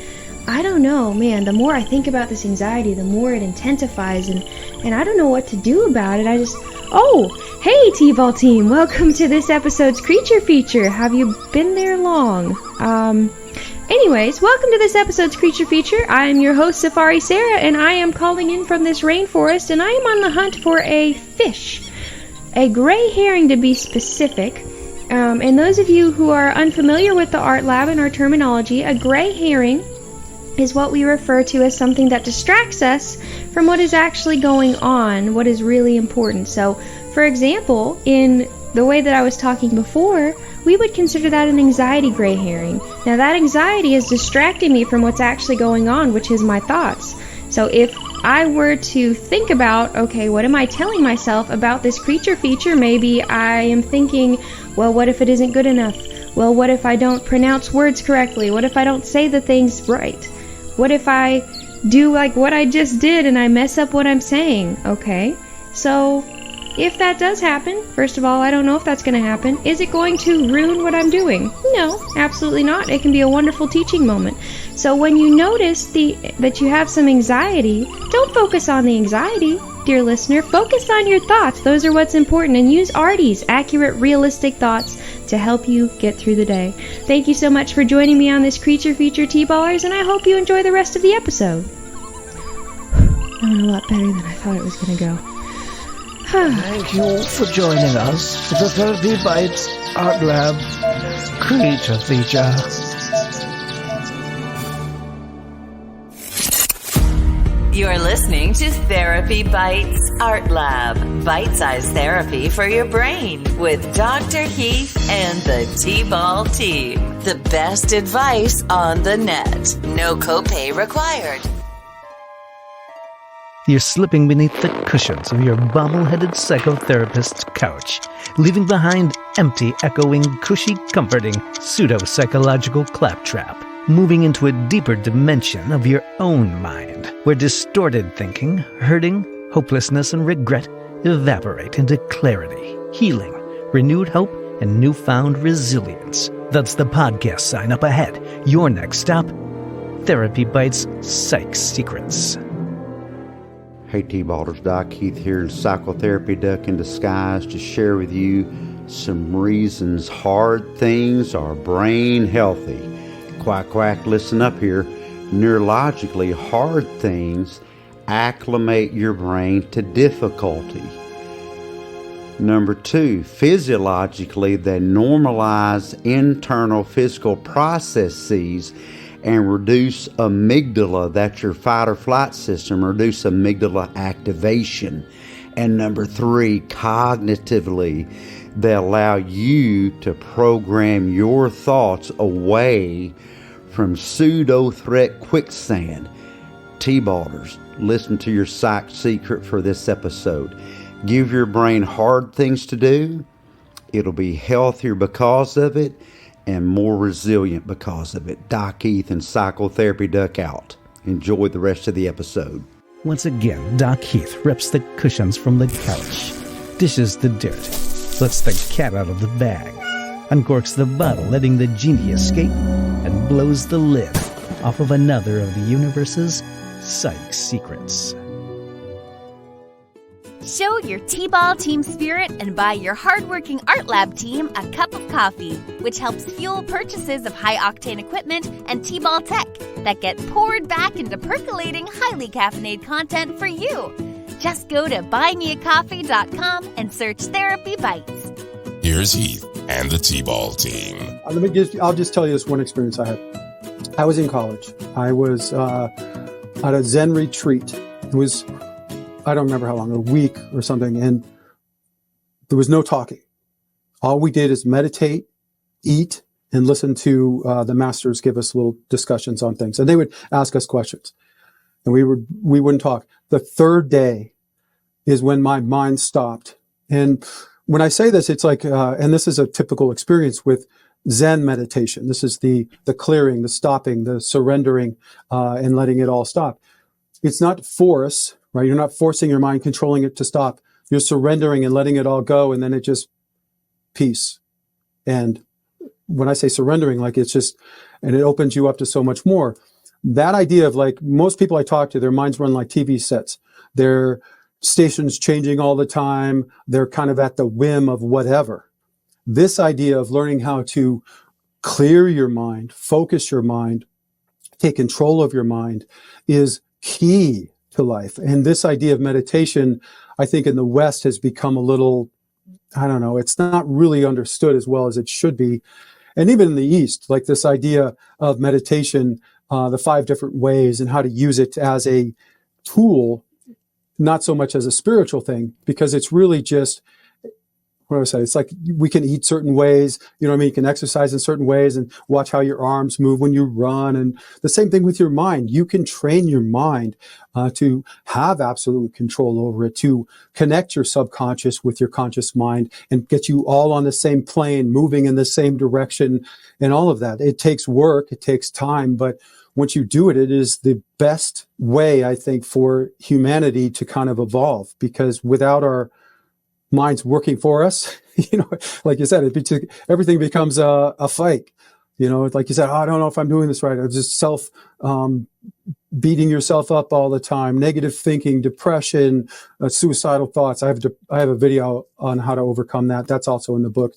I don't know, man, the more I think about this anxiety, the more it intensifies and I don't know what to do about it. Oh, hey T-Ball team, welcome to this episode's creature feature. Have you been there long? Anyways, welcome to this episode's Creature Feature. I am your host, Safari Sarah, and I am calling in from this rainforest, and I am on the hunt for a fish. A gray herring, to be specific. And those of you who are unfamiliar with the art lab and our terminology, a gray herring is what we refer to as something that distracts us from what is actually going on, what is really important. So, for example, in the way that I was talking before, we would consider that an anxiety gray herring. Now that anxiety is distracting me from what's actually going on, which is my thoughts. So if I were to think about, okay, what am I telling myself about this creature feature? Maybe I am thinking, well, what if it isn't good enough? Well, what if I don't pronounce words correctly? What if I don't say the things right? What if I do like what I just did and I mess up what I'm saying? Okay, so if that does happen, first of all, I don't know if that's going to happen. Is it going to ruin what I'm doing? No, absolutely not. It can be a wonderful teaching moment. So when you notice that you have some anxiety, don't focus on the anxiety, dear listener. Focus on your thoughts. Those are what's important. And use Artie's accurate, realistic thoughts to help you get through the day. Thank you so much for joining me on this Creature Feature, T-Ballers, and I hope you enjoy the rest of the episode. That went a lot better than I thought it was going to go. Thank you for joining us for the TherapyBites Art Lab Creature Feature. You're listening to TherapyBites Art Lab, bite-sized therapy for your brain with Dr. Heath and the T-Ball team. The best advice on the net. No copay required. You're slipping beneath the cushions of your bobble-headed psychotherapist's couch, leaving behind empty, echoing, cushy, comforting, pseudo-psychological claptrap, moving into a deeper dimension of your own mind, where distorted thinking, hurting, hopelessness, and regret evaporate into clarity, healing, renewed hope, and newfound resilience. That's the podcast sign up ahead. Your next stop, TherapyBites Psych Secrets. Hey T-Ballers, Doc Heath here in Psychotherapy Duck in Disguise to share with you some reasons hard things are brain healthy. Quack, quack, listen up here. Neurologically, hard things acclimate your brain to difficulty. Number 2, physiologically, they normalize internal physical processes and reduce amygdala, that's your fight or flight system, reduce amygdala activation. And number 3, cognitively, they allow you to program your thoughts away from pseudo-threat quicksand. T-Ballers, listen to your psych secret for this episode. Give your brain hard things to do. It'll be healthier because of it and more resilient because of it. Doc Heath and Psychotherapy Duck out. Enjoy the rest of the episode. Once again, Doc Heath rips the cushions from the couch, dishes the dirt, lets the cat out of the bag, uncorks the bottle, letting the genie escape, and blows the lid off of another of the universe's psych secrets. Show your T-Ball team spirit and buy your hardworking Art Lab team a cup of coffee, which helps fuel purchases of high-octane equipment and T-Ball tech that get poured back into percolating, highly caffeinated content for you. Just go to buymeacoffee.com and search Therapy Bites. Here's Heath and the T-Ball team. I'll just tell you this one experience I had. I was in college. I was at a Zen retreat. It was, I don't remember how long, a week or something, and there was no talking. All we did is meditate, eat, and listen to the masters give us little discussions on things. And they would ask us questions, and we wouldn't talk. The third day is when my mind stopped. And when I say this, it's like, and this is a typical experience with Zen meditation. This is the clearing, the stopping, the surrendering, and letting it all stop. It's not force, right? You're not forcing your mind, controlling it to stop. You're surrendering and letting it all go, and then it just peace. And when I say surrendering, like it's just, and it opens you up to so much more. That idea of, like, most people I talk to, their minds run like TV sets. Their stations changing all the time. They're kind of at the whim of whatever. This idea of learning how to clear your mind, focus your mind, take control of your mind is key to life. And this idea of meditation, I think in the West has become a little, I don't know, it's not really understood as well as it should be. And even in the East, like this idea of meditation, the 5 different ways and how to use it as a tool, not so much as a spiritual thing, because it's really just, what do I say? It's like we can eat certain ways, you know what I mean? You can exercise in certain ways and watch how your arms move when you run. And the same thing with your mind. You can train your mind to have absolute control over it, to connect your subconscious with your conscious mind and get you all on the same plane, moving in the same direction and all of that. It takes work. It takes time. But once you do it, it is the best way, I think, for humanity to kind of evolve, because without our minds working for us, you know, like you said, everything becomes a fight. You know, like you said, oh, I don't know if I'm doing this right. It's just beating yourself up all the time, negative thinking, depression, suicidal thoughts. I have a video on how to overcome that. That's also in the book.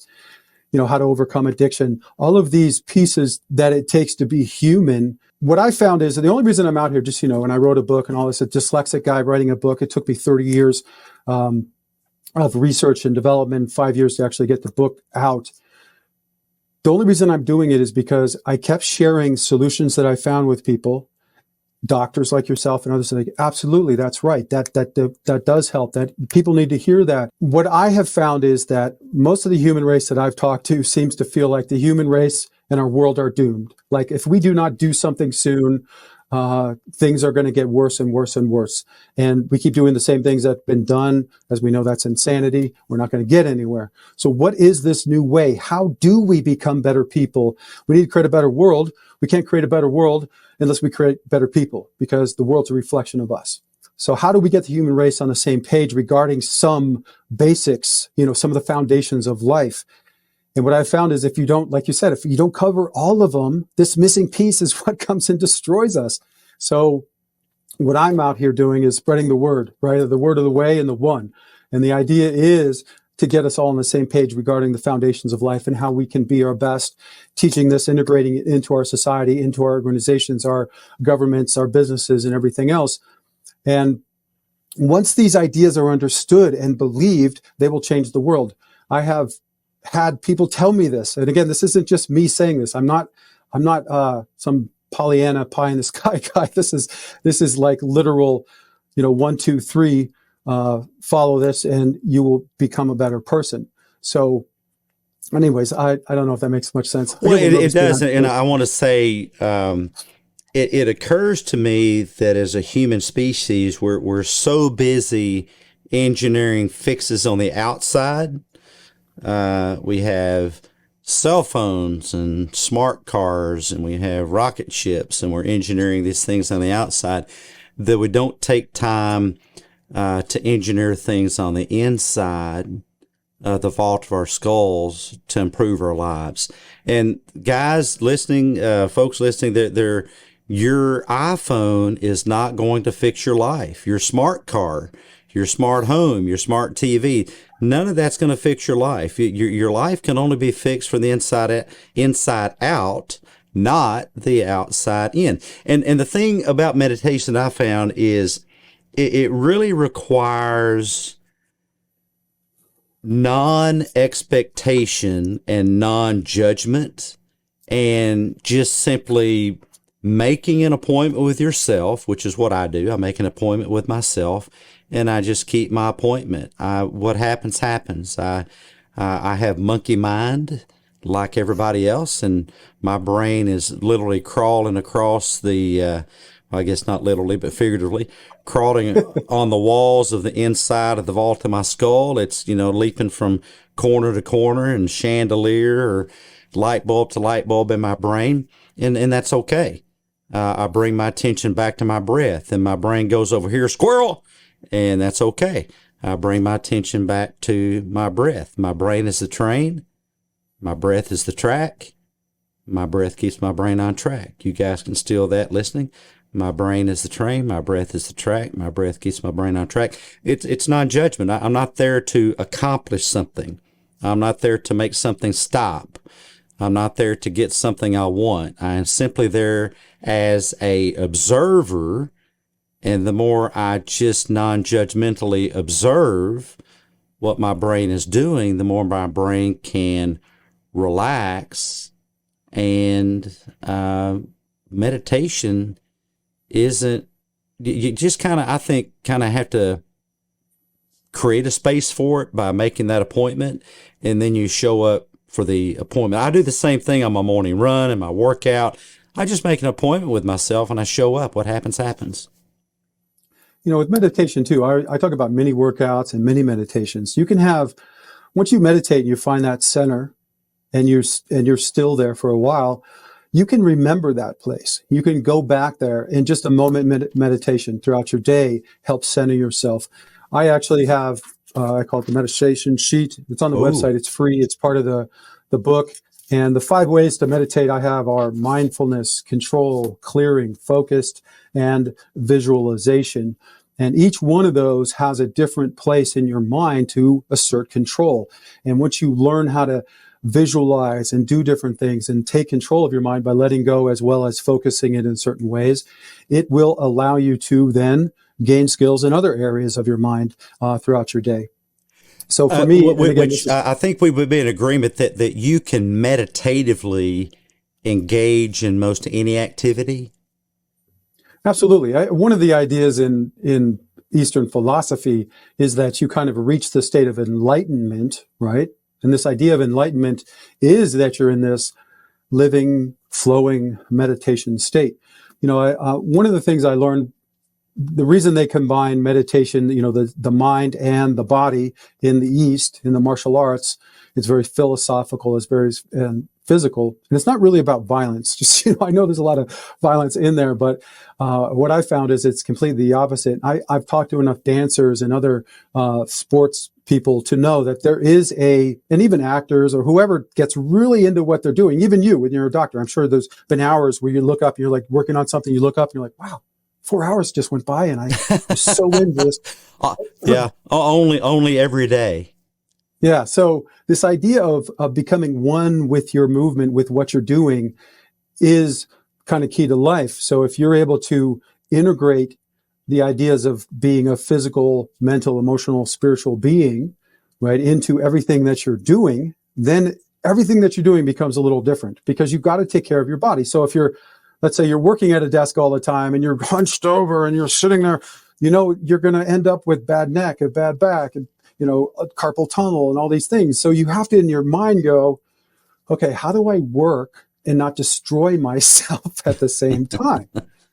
You know, how to overcome addiction. All of these pieces that it takes to be human. What I found is that the only reason I'm out here, just, you know, when I wrote a book and all this, a dyslexic guy writing a book, it took me 30 years of research and development, 5 years to actually get the book out. The only reason I'm doing it is because I kept sharing solutions that I found with people, doctors like yourself and others. Like, absolutely, that's right. That does help. That people need to hear that. What I have found is that most of the human race that I've talked to seems to feel like the human race and our world are doomed. Like, if we do not do something soon, things are going to get worse and worse and worse. And we keep doing the same things that have been done. As we know, that's insanity. We're not going to get anywhere. So what is this new way? How do we become better people? We need to create a better world. We can't create a better world unless we create better people, because the world's a reflection of us. So how do we get the human race on the same page regarding some basics, you know, some of the foundations of life? And what I found is, if you don't, like you said, if you don't cover all of them, this missing piece is what comes and destroys us. So what I'm out here doing is spreading the word, right? The word of the way and the one. And the idea is to get us all on the same page regarding the foundations of life and how we can be our best, teaching this, integrating it into our society, into our organizations, our governments, our businesses, and everything else. And once these ideas are understood and believed, they will change the world. I have had people tell me this. And again, this isn't just me saying this. I'm not some Pollyanna pie in the sky guy. This is like literal, 1, 2, 3, follow this and you will become a better person. So anyways, I don't know if that makes much sense. Well, it does. And I want to say, it occurs to me that as a human species, we're so busy engineering fixes on the outside. We have cell phones and smart cars, and we have rocket ships, and we're engineering these things on the outside, that we don't take time to engineer things on the inside, the vault of our skulls, to improve our lives. And guys listening, folks listening, your iPhone is not going to fix your life. Your smart car, your smart home, your smart TV, none of that's going to fix your life. Your life can only be fixed from the inside out, not the outside in. And the thing about meditation that I found is it really requires non-expectation and non-judgment, and just simply making an appointment with yourself, which is what I do. I make an appointment with myself, and I just keep my appointment. What happens, happens. I have monkey mind, like everybody else, and my brain is literally crawling across the, I guess not literally, but figuratively, crawling on the walls of the inside of the vault of my skull. It's, leaping from corner to corner and chandelier or light bulb to light bulb in my brain. And that's okay. I bring my attention back to my breath, and my brain goes over here, squirrel, and that's okay. I bring my attention back to my breath. My brain is the train. My breath is the track. My breath keeps my brain on track. You guys can steal that listening. My brain is the train. My breath is the track. My breath keeps my brain on track. It's non-judgment. I'm not there to accomplish something. I'm not there to make something stop. I'm not there to get something I want. I am simply there as a observer. And the more I just non-judgmentally observe what my brain is doing, the more my brain can relax. And meditation isn't, you just kind of, I think, have to create a space for it by making that appointment, and then you show up for the appointment. I do the same thing on my morning run and my workout. I just make an appointment with myself and I show up. What happens, happens. With meditation too, I talk about mini workouts and mini meditations. You can have, once you meditate and you find that center and you're still there for a while, you can remember that place. You can go back there in just a moment meditation throughout your day, help center yourself. I actually have, I call it the meditation sheet. It's on the website. It's free. It's part of the book. And the 5 ways to meditate I have are mindfulness, control, clearing, focused, and visualization. And each one of those has a different place in your mind to assert control. And once you learn how to visualize and do different things and take control of your mind by letting go as well as focusing it in certain ways, it will allow you to then gain skills in other areas of your mind throughout your day. So for me, I think we would be in agreement that you can meditatively engage in most any activity. Absolutely. One of the ideas in Eastern philosophy is that you kind of reach the state of enlightenment, right? And this idea of enlightenment is that you're in this living, flowing meditation state. One of the things I learned, the reason they combine meditation, the mind and the body in the East, in the martial arts, it's very philosophical, it's very physical, and it's not really about violence. Just, I know there's a lot of violence in there, but what I found is it's completely the opposite. I've talked to enough dancers and other sports people to know that there is and even actors or whoever gets really into what they're doing, even you when you're a doctor, I'm sure there's been hours where you look up and you're like working on something, you look up and you're like, wow, 4 hours just went by and I was so into this. Yeah, only every day. Yeah, so this idea of becoming one with your movement, with what you're doing, is kind of key to life. So if you're able to integrate the ideas of being a physical, mental, emotional, spiritual being, right, into everything that you're doing, then everything that you're doing becomes a little different because you've got to take care of your body. So if let's say you're working at a desk all the time and you're hunched over and you're sitting there, you're going to end up with bad neck, a bad back, and, a carpal tunnel and all these things. So you have to, in your mind, go, okay, how do I work and not destroy myself at the same time?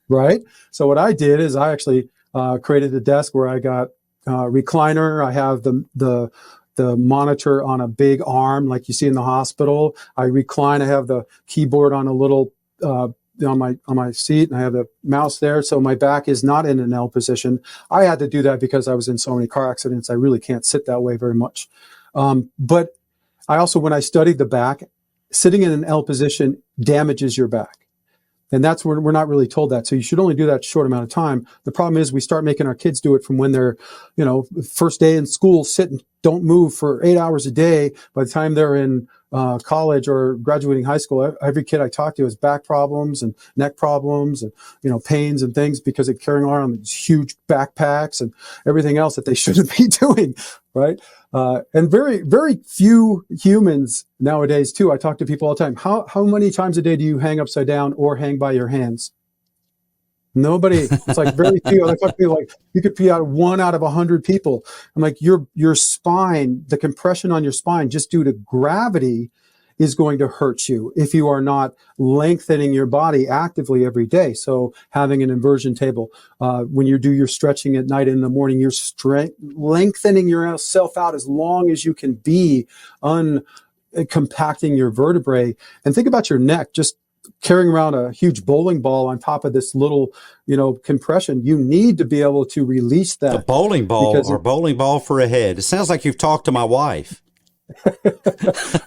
Right? So what I did is I actually created a desk where I got recliner. I have the monitor on a big arm like you see in the hospital. I recline. I have the keyboard on a little on my seat, and I have the mouse there, so my back is not in an L position. I had to do that because I was in so many car accidents. I really can't sit that way very much. But I also, when I studied the back, sitting in an L position damages your back. And that's where we're not really told that. So you should only do that short amount of time. The problem is we start making our kids do it from when they're, first day in school, sit and don't move for 8 hours a day. By the time they're in college or graduating high school, every kid I talk to has back problems and neck problems and, pains and things because they're carrying around these huge backpacks and everything else that they shouldn't be doing, right? And very, very few humans nowadays too. I talk to people all the time. How many times a day do you hang upside down or hang by your hands? Nobody. It's like very few. I talk to people like you could be 1 out of 100 people. I'm like, your spine, the compression on your spine just due to gravity is going to hurt you if you are not lengthening your body actively every day. So having an inversion table, when you do your stretching at night and in the morning, you're lengthening yourself out as long as you can be, compacting your vertebrae. And think about your neck, just carrying around a huge bowling ball on top of this little, compression. You need to be able to release that. A bowling ball or bowling ball for a head. It sounds like you've talked to my wife.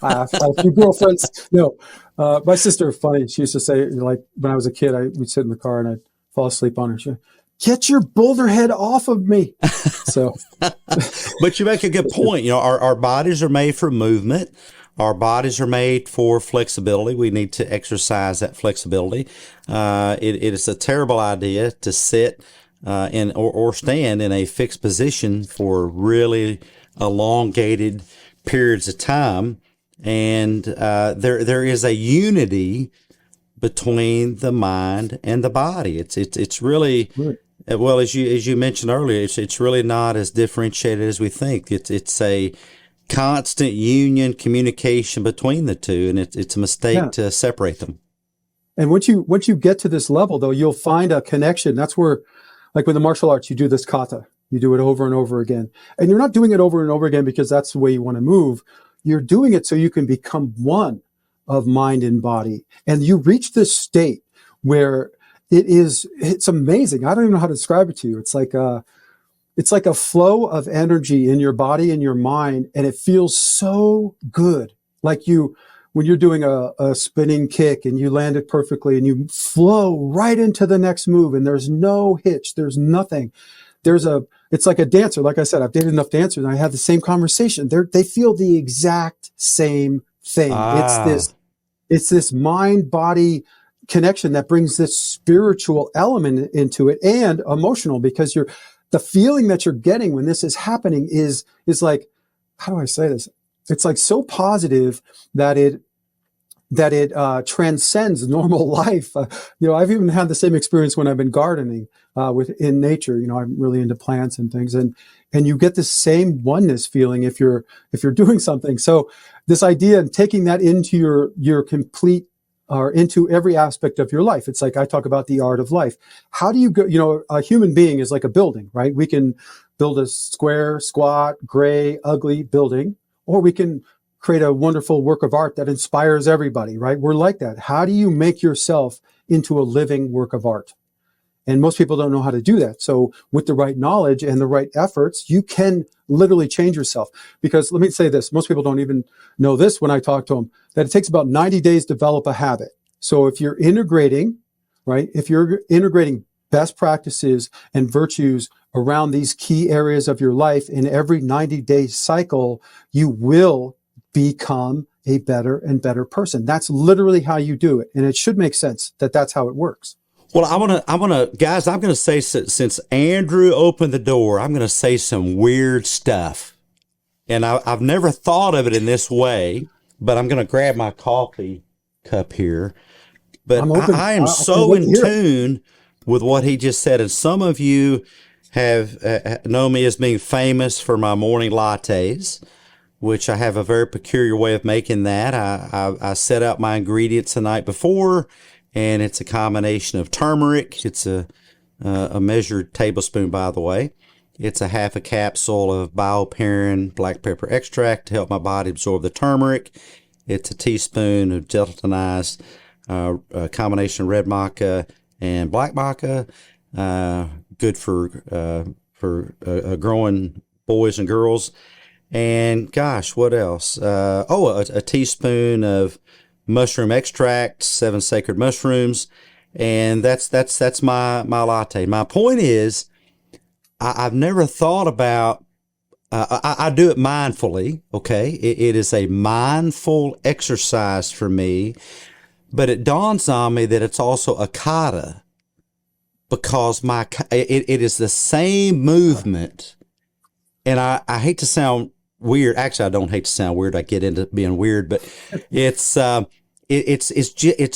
I have a few girlfriends. No, my sister, funny. She used to say, like, when I was a kid, we'd sit in the car and I'd fall asleep on her. She'd, get your boulder head off of me. So, but you make a good point. Our bodies are made for movement. Our bodies are made for flexibility. We need to exercise that flexibility. It is a terrible idea to sit or stand in a fixed position for really elongated periods of time. And there is a unity between the mind and the body. It's really, well, as you mentioned earlier, it's really not as differentiated as we think. It's a constant union, communication between the two, and it's a mistake to separate them. And once you get to this level, though, you'll find a connection. That's where, like with the martial arts, you do this kata. You do it over and over again. And you're not doing it over and over again because that's the way you want to move. You're doing it so you can become one of mind and body. And you reach this state where it's amazing. I don't even know how to describe it to you. It's like a flow of energy in your body and your mind, and it feels so good. Like when you're doing a spinning kick and you land it perfectly and you flow right into the next move and there's no hitch, there's nothing. It's like a dancer. Like I said, I've dated enough dancers and I had the same conversation. They feel the exact same thing. It's this mind-body connection that brings this spiritual element into it, and emotional, because the feeling that you're getting when this is happening is like, how do I say this? It's like so positive that it transcends normal life. I've even had the same experience when I've been gardening in nature. I'm really into plants and things, and you get the same oneness feeling if you're doing something. So this idea and taking that into your complete, or into every aspect of your life. It's like I talk about the art of life. How do you go, a human being is like a building, right? We can build a square, squat, gray, ugly building, or we can create a wonderful work of art that inspires everybody, right? We're like that. How do you make yourself into a living work of art? And most people don't know how to do that. So with the right knowledge and the right efforts, you can literally change yourself. Because let me say this, most people don't even know this when I talk to them, that it takes about 90 days to develop a habit. So if you're integrating, right, best practices and virtues around these key areas of your life in every 90-day cycle, you will become a better and better person. That's literally how you do it. And it should make sense that that's how it works. Well, I want to, guys, I'm going to say, since Andrew opened the door, I'm going to say some weird stuff. And I've never thought of it in this way, but I'm going to grab my coffee cup here. But I am so in tune with what he just said. And some of you have known me as being famous for my morning lattes, which I have a very peculiar way of making that. I set out my ingredients the night before, and it's a combination of turmeric. It's a measured tablespoon, by the way. It's a half a capsule of bioperine black pepper extract to help my body absorb the turmeric. It's a teaspoon of gelatinized a combination of red maca and black maca, good for growing boys and girls. And gosh, what else? A teaspoon of mushroom extract, 7 sacred mushrooms, and that's my latte. My point is, I've never thought about. I do it mindfully. Okay, it is a mindful exercise for me, but it dawns on me that it's also a kata, because it is the same movement. And I hate to sound weird. Actually, I don't hate to sound weird. I get into being weird, but it's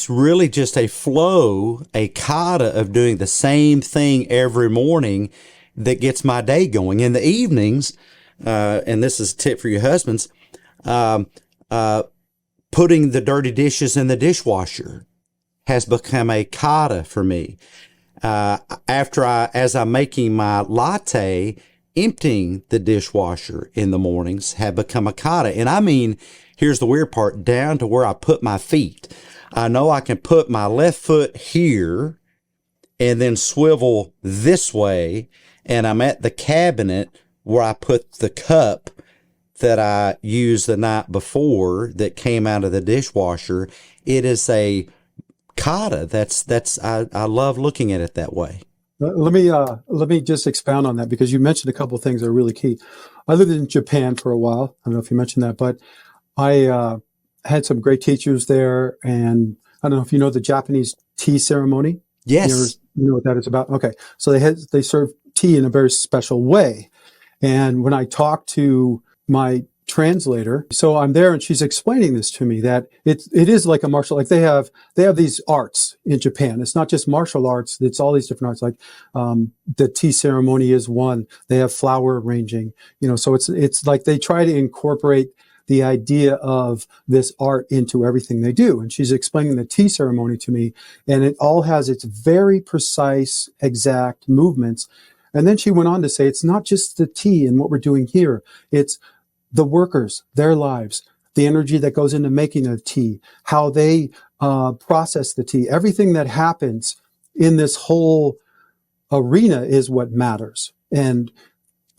really just a flow, a kata of doing the same thing every morning that gets my day going. In the evenings, and this is a tip for your husbands, putting the dirty dishes in the dishwasher has become a kata for me. As I'm making my latte, emptying the dishwasher in the mornings have become a kata. And I mean, here's the weird part, down to where I put my feet. I know I can put my left foot here and then swivel this way, and I'm at the cabinet where I put the cup that I used the night before that came out of the dishwasher. It is a kata. I love looking at it that way. Let me just expound on that, because you mentioned a couple of things that are really key. I lived in Japan for a while. I don't know if you mentioned that, but I had some great teachers there, and I don't know if you know the Japanese tea ceremony. Yes. You know what that is about? Okay. So they serve tea in a very special way. And when I talked to my translator, so I'm there and she's explaining this to me, that it is like a martial, like they have these arts in Japan. It's not just martial arts. It's all these different arts. Like, the tea ceremony is one. They have flower arranging, so it's like they try to incorporate the idea of this art into everything they do. And she's explaining the tea ceremony to me, and it all has its very precise, exact movements. And then she went on to say, it's not just the tea and what we're doing here. It's the workers, their lives, the energy that goes into making the tea, how they process the tea. Everything that happens in this whole arena is what matters. And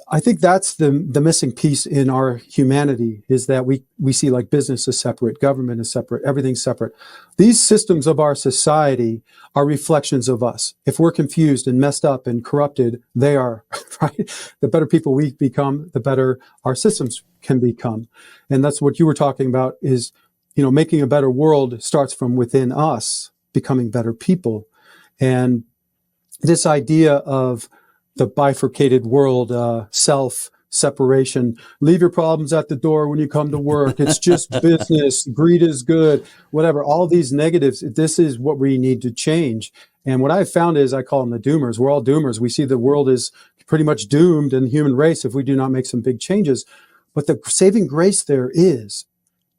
I think that's the missing piece in our humanity, is that we see like business is separate, government is separate, everything's separate. These systems of our society are reflections of us. If we're confused and messed up and corrupted, they are, right? The better people we become, the better our systems can become. And that's what you were talking about, is, making a better world starts from within us, becoming better people. And this idea of the bifurcated world, self-separation, leave your problems at the door when you come to work. It's just business. Greed is good, whatever. All these negatives, this is what we need to change. And what I've found is, I call them the doomers. We're all doomers. We see the world is pretty much doomed, and the human race, if we do not make some big changes. But the saving grace there is,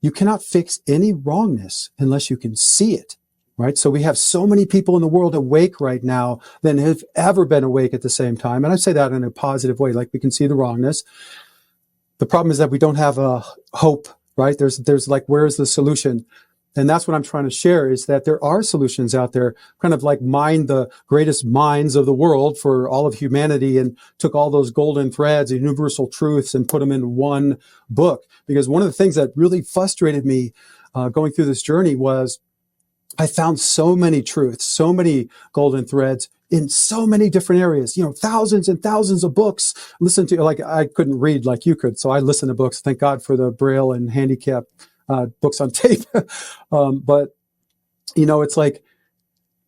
you cannot fix any wrongness unless you can see it. Right. So we have so many people in the world awake right now than have ever been awake at the same time. And I say that in a positive way, like we can see the wrongness. The problem is that we don't have a hope, right? There's like, where's the solution? And that's what I'm trying to share, is that there are solutions out there, kind of like mined the greatest minds of the world for all of humanity and took all those golden threads and universal truths and put them in one book. Because one of the things that really frustrated me going through this journey was, I found so many truths, so many golden threads in so many different areas, thousands and thousands of books. Listen to, like, I couldn't read like you could, so I listen to books. Thank God for the Braille and handicap books on tape. But, it's like,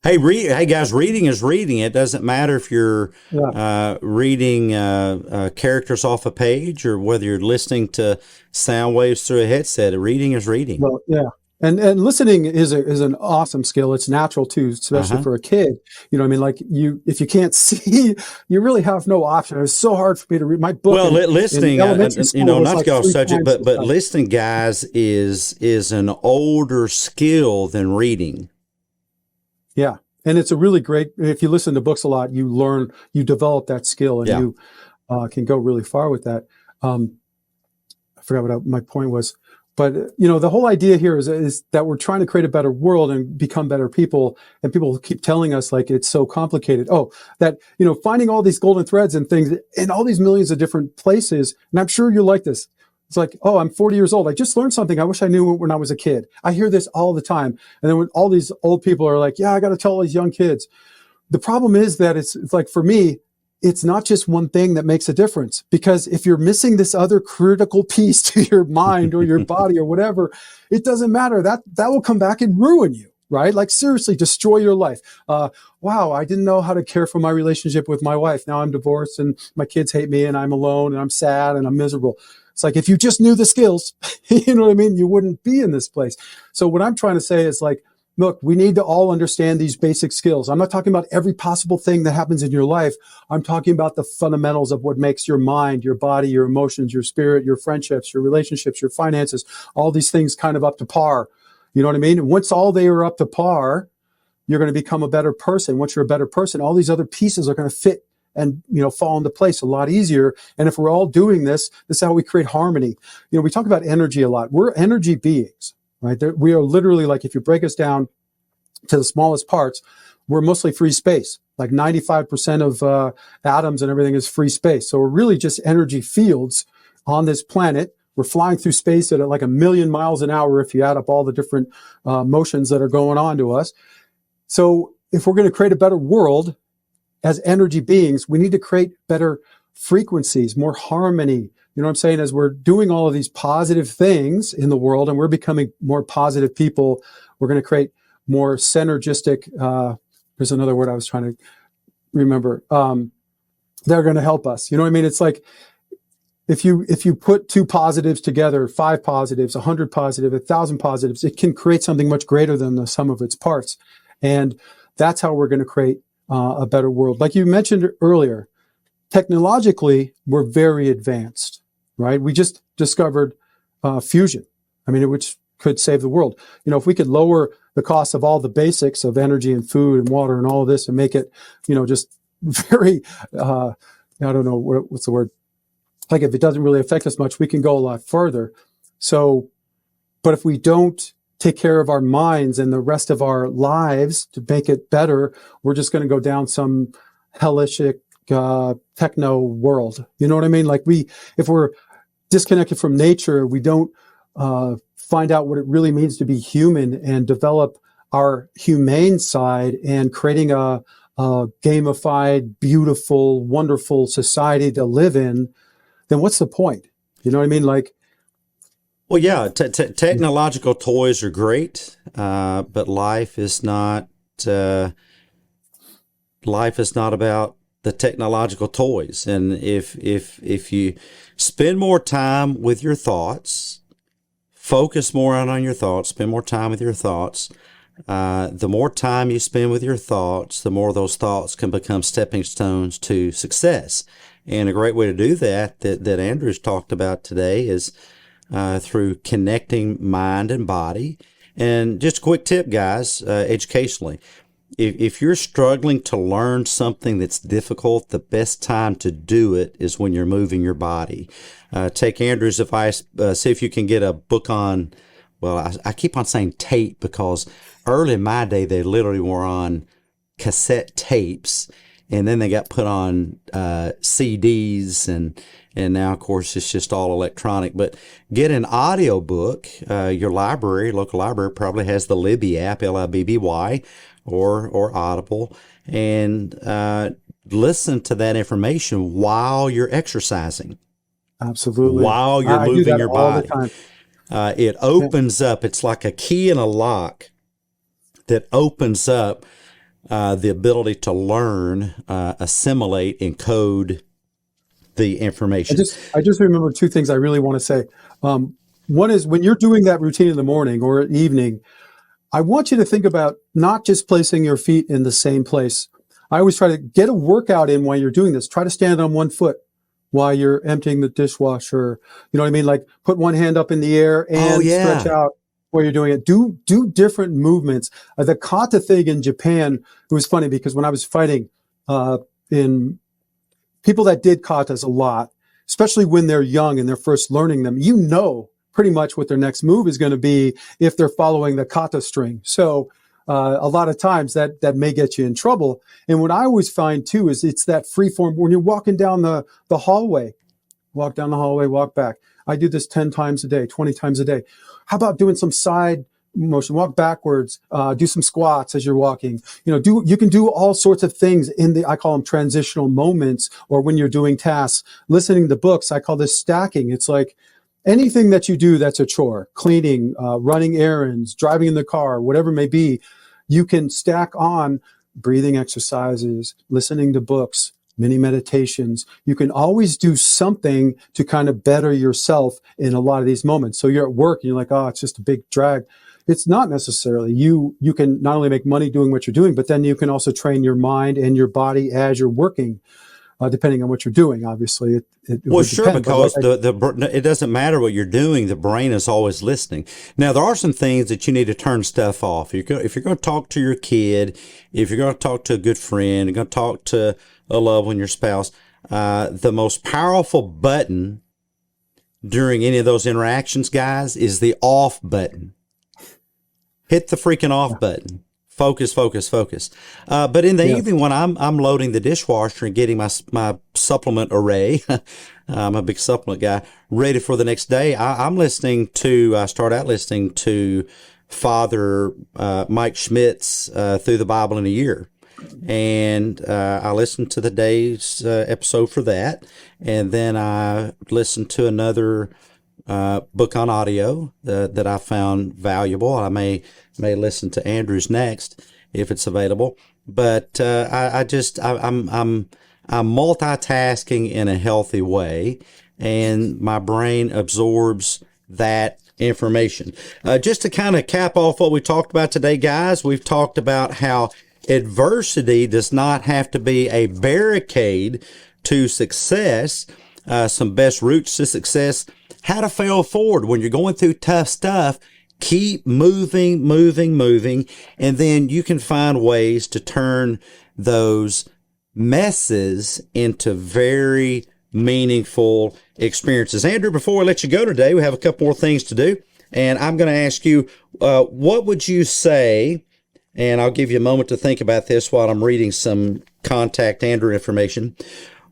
hey guys, reading is reading. It doesn't matter if you're reading characters off a page, or whether you're listening to sound waves through a headset. Reading is reading. Well, yeah. And listening is an awesome skill. It's natural too, especially for a kid. Like if you can't see, you really have no option. It's so hard for me to read my book. Well, listening, not to get off subject, but listening, guys, is an older skill than reading. Yeah. And it's a really great, if you listen to books a lot, you develop that skill, and you can go really far with that. I forgot what my point was. But, the whole idea here is that we're trying to create a better world and become better people. And people keep telling us, like, it's so complicated. Oh, that, finding all these golden threads and things in all these millions of different places. And I'm sure you like this. It's like, oh, I'm 40 years old. I just learned something I wish I knew when I was a kid. I hear this all the time. And then when all these old people are like, yeah, I got to tell all these young kids. The problem is that it's like, for me, it's not just one thing that makes a difference, because if you're missing this other critical piece to your mind or your body or whatever, it doesn't matter. That will come back and ruin you, right? Like, seriously, destroy your life. Wow, I didn't know how to care for my relationship with my wife. Now I'm divorced and my kids hate me and I'm alone and I'm sad and I'm miserable. It's like, if you just knew the skills, you know what I mean? You wouldn't be in this place. So what I'm trying to say is, like, look, we need to all understand these basic skills. I'm not talking about every possible thing that happens in your life. I'm talking about the fundamentals of what makes your mind, your body, your emotions, your spirit, your friendships, your relationships, your finances, all these things kind of up to par. You know what I mean? And once all they are up to par, you're going to become a better person. Once you're a better person, all these other pieces are going to fit and, fall into place a lot easier. And if we're all doing this is how we create harmony. We talk about energy a lot. We're energy beings, right? We are literally, like, if you break us down to the smallest parts, we're mostly free space. Like 95% of atoms and everything is free space. So we're really just energy fields on this planet. We're flying through space at like 1,000,000 miles an hour if you add up all the different motions that are going on to us. So if we're going to create a better world as energy beings, we need to create better frequencies, more harmony. You know what I'm saying? As we're doing all of these positive things in the world and we're becoming more positive people, we're going to create more synergistic, there's another word I was trying to remember, they're going to help us. You know what I mean? It's like, if you put two positives together, 5 positives, 100 positives, 1,000 positives, it can create something much greater than the sum of its parts. And that's how we're going to create a better world. Like you mentioned earlier, technologically, we're very advanced, right? We just discovered fusion. Which could save the world. If we could lower the cost of all the basics of energy and food and water and all of this and make it, just very, I don't know, what's the word? Like, if it doesn't really affect us much, we can go a lot further. So, but if we don't take care of our minds and the rest of our lives to make it better, we're just going to go down some hellish techno world. You know what I mean? Like, if we're disconnected from nature, we don't find out what it really means to be human and develop our humane side and creating a gamified, beautiful, wonderful society to live in, then what's the point? You know what I mean? Like, well, yeah, technological toys are great, but life is not about the technological toys. And if you spend more time with your thoughts, focus more on your thoughts, spend more time with your thoughts, the more time you spend with your thoughts, the more those thoughts can become stepping stones to success. And a great way to do that Andrew's talked about today is through connecting mind and body. And just a quick tip, guys, educationally, if you're struggling to learn something that's difficult, the best time to do it is when you're moving your body. Take Andrew's advice, see if you can get a book on, well, I keep on saying tape because early in my day, they literally were on cassette tapes. And then they got put on CDs, and now, of course, it's just all electronic. But get an audio book. Your local library probably has the Libby app, Libby, or Audible, and listen to that information while you're exercising. Absolutely. While you're moving your body. All the time. It opens up. It's like a key in a lock that opens up the ability to learn, assimilate, encode the information. I just remember 2 things I really want to say. One is, when you're doing that routine in the morning or at evening, I want you to think about not just placing your feet in the same place. I always try to get a workout in while you're doing this. Try to stand on one foot while you're emptying the dishwasher. You know what I mean? Like, put one hand up in the air and stretch out while you're doing it. Do different movements. The kata thing in Japan, it was funny because when I was fighting in people that did katas a lot, especially when they're young and they're first learning them, pretty much what their next move is going to be if they're following the kata string. So a lot of times that may get you in trouble. And what I always find too is it's that free form when you're walking down the hallway. Walk down the hallway, walk back. I do this 10 times a day, 20 times a day. How about doing some side motion, walk backwards, do some squats as you're walking, you can do all sorts of things I call them transitional moments, or when you're doing tasks, listening to books. I call this stacking. It's like anything that you do that's a chore, cleaning, running errands, driving in the car, whatever it may be, you can stack on breathing exercises, listening to books, mini meditations. You can always do something to kind of better yourself in a lot of these moments. So you're at work and you're like, oh, it's just a big drag. it's not necessarily. You can not only make money doing what you're doing, but then you can also train your mind and your body as you're working, depending on what you're doing. Obviously, it Well, would sure, depend, because it doesn't matter what you're doing. The brain is always listening. Now, there are some things that you need to turn stuff off. If you're going to talk to your kid, if you're going to talk to a good friend, you're going to talk to a loved one, your spouse, the most powerful button during any of those interactions, guys, is the off button. Hit the freaking off button. Focus, focus, focus. But in the evening when I'm loading the dishwasher and getting my supplement array, I'm a big supplement guy, ready for the next day, I start out listening to Father Mike Schmidt's Through the Bible in a Year. And I listened to the day's episode for that. And then I listened to another book on audio that I found valuable. I may listen to Andrew's next if it's available. But I'm multitasking in a healthy way, and my brain absorbs that information. Just to kind of cap off what we talked about today, guys, we've talked about how adversity does not have to be a barricade to success. Some best routes to success. How to fail forward when you're going through tough stuff. Keep moving, and then you can find ways to turn those messes into very meaningful experiences. Andrew, before we let you go today, we have a couple more things to do, and I'm going to ask you, what would you say, and I'll give you a moment to think about this while I'm reading some contact Andrew information.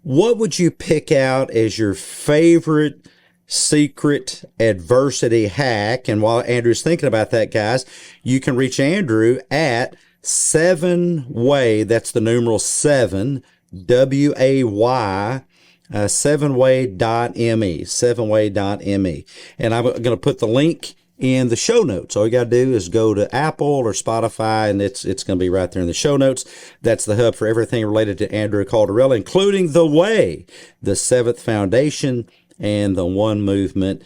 What would you pick out as your favorite secret adversity hack? And while Andrew's thinking about that, guys, you can reach Andrew at 7way, that's the numeral 7, W-A-Y, 7way.me, 7way.me. And I'm going to put the link in the show notes. All you got to do is go to Apple or Spotify, and it's going to be right there in the show notes. That's the hub for everything related to Andrew Calderella, including the Way, the Seventh Foundation, and the One Movement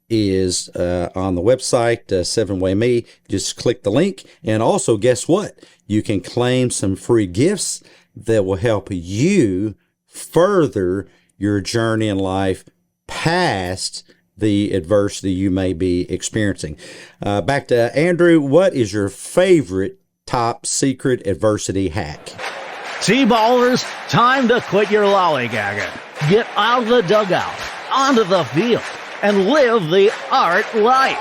is on the website, 7way Me. Just click the link. And also, guess what? You can claim some free gifts that will help you further your journey in life past the adversity you may be experiencing. Back to Andrew. What is your favorite top secret adversity hack? T-ballers, time to quit your lollygagging. Get out of the dugout, onto the field, and live the art life.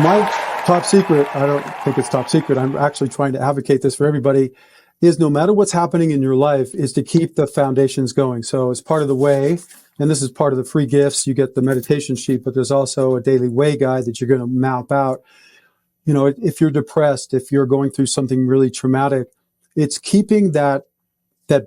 My top secret, I don't think it's top secret, I'm actually trying to advocate this for everybody, is no matter what's happening in your life, is to keep the foundations going. So as part of the Way, and this is part of the free gifts, you get the meditation sheet, but there's also a daily Way guide that you're going to map out. You know, if you're depressed, if you're going through something really traumatic, it's keeping that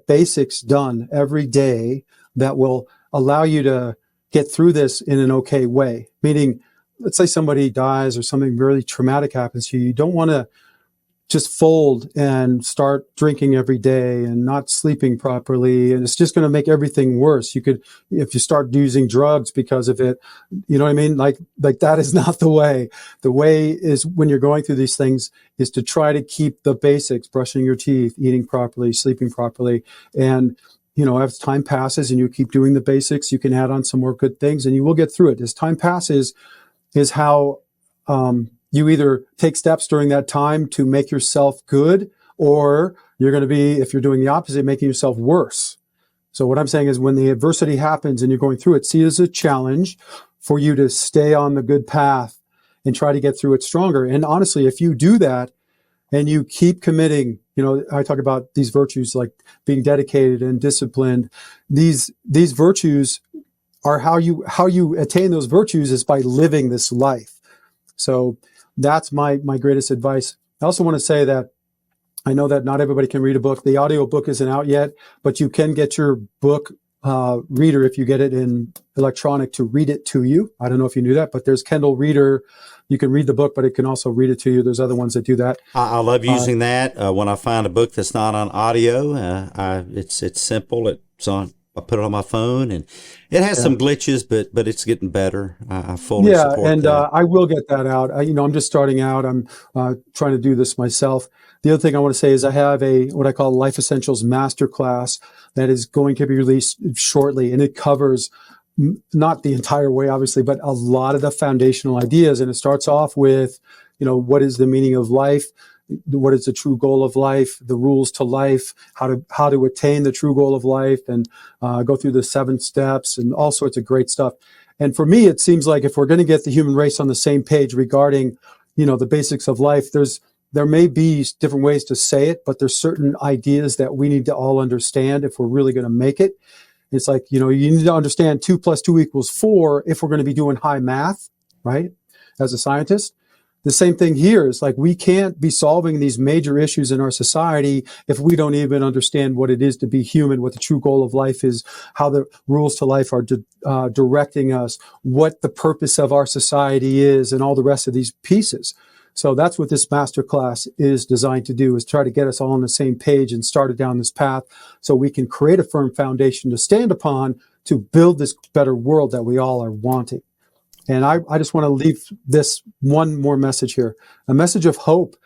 basics done every day that will allow you to get through this in an okay way. Meaning, let's say somebody dies or something really traumatic happens to you. You don't want to just fold and start drinking every day and not sleeping properly. And it's just going to make everything worse. You could, if you start using drugs because of it, you know what I mean? Like that is not the way. The way is, when you're going through these things, is to try to keep the basics, brushing your teeth, eating properly, sleeping properly. And, you know, as time passes and you keep doing the basics, you can add on some more good things and you will get through it. As time passes is how, you either take steps during that time to make yourself good, or you're going to be, if you're doing the opposite, making yourself worse. So what I'm saying is, when the adversity happens and you're going through it, see it as a challenge for you to stay on the good path and try to get through it stronger. And honestly, if you do that and you keep committing, you know, I talk about these virtues like being dedicated and disciplined. These virtues are how you attain those virtues is by living this life. So that's my greatest advice. I also want to say that I know that not everybody can read a book. The audio book isn't out yet, but you can get your book reader, if you get it in electronic, to read it to you. I don't know if you knew that, but there's Kindle Reader. You can read the book, but it can also read it to you. There's other ones that do that. I love using that. When I find a book that's not on audio, it's simple. It's on I put it on my phone, and it has some glitches, but it's getting better. I fully support and that. I will get that out. I'm just starting out. I'm trying to do this myself. The other thing I want to say is I have what I call Life Essentials Masterclass that is going to be released shortly, and it covers not the entire way, obviously, but a lot of the foundational ideas. And it starts off with, what is the meaning of life? What is the true goal of life? The rules to life, how to attain the true goal of life, and go through the 7 steps and all sorts of great stuff. And for me, it seems like if we're going to get the human race on the same page regarding, the basics of life, there may be different ways to say it, but there's certain ideas that we need to all understand if we're really going to make it. It's like, you need to understand 2 + 2 = 4 if we're going to be doing high math, right? As a scientist. The same thing here is like, we can't be solving these major issues in our society if we don't even understand what it is to be human, what the true goal of life is, how the rules to life are directing us, what the purpose of our society is, and all the rest of these pieces. So that's what this masterclass is designed to do, is try to get us all on the same page and start it down this path so we can create a firm foundation to stand upon to build this better world that we all are wanting. And I just want to leave this one more message here, a message of hope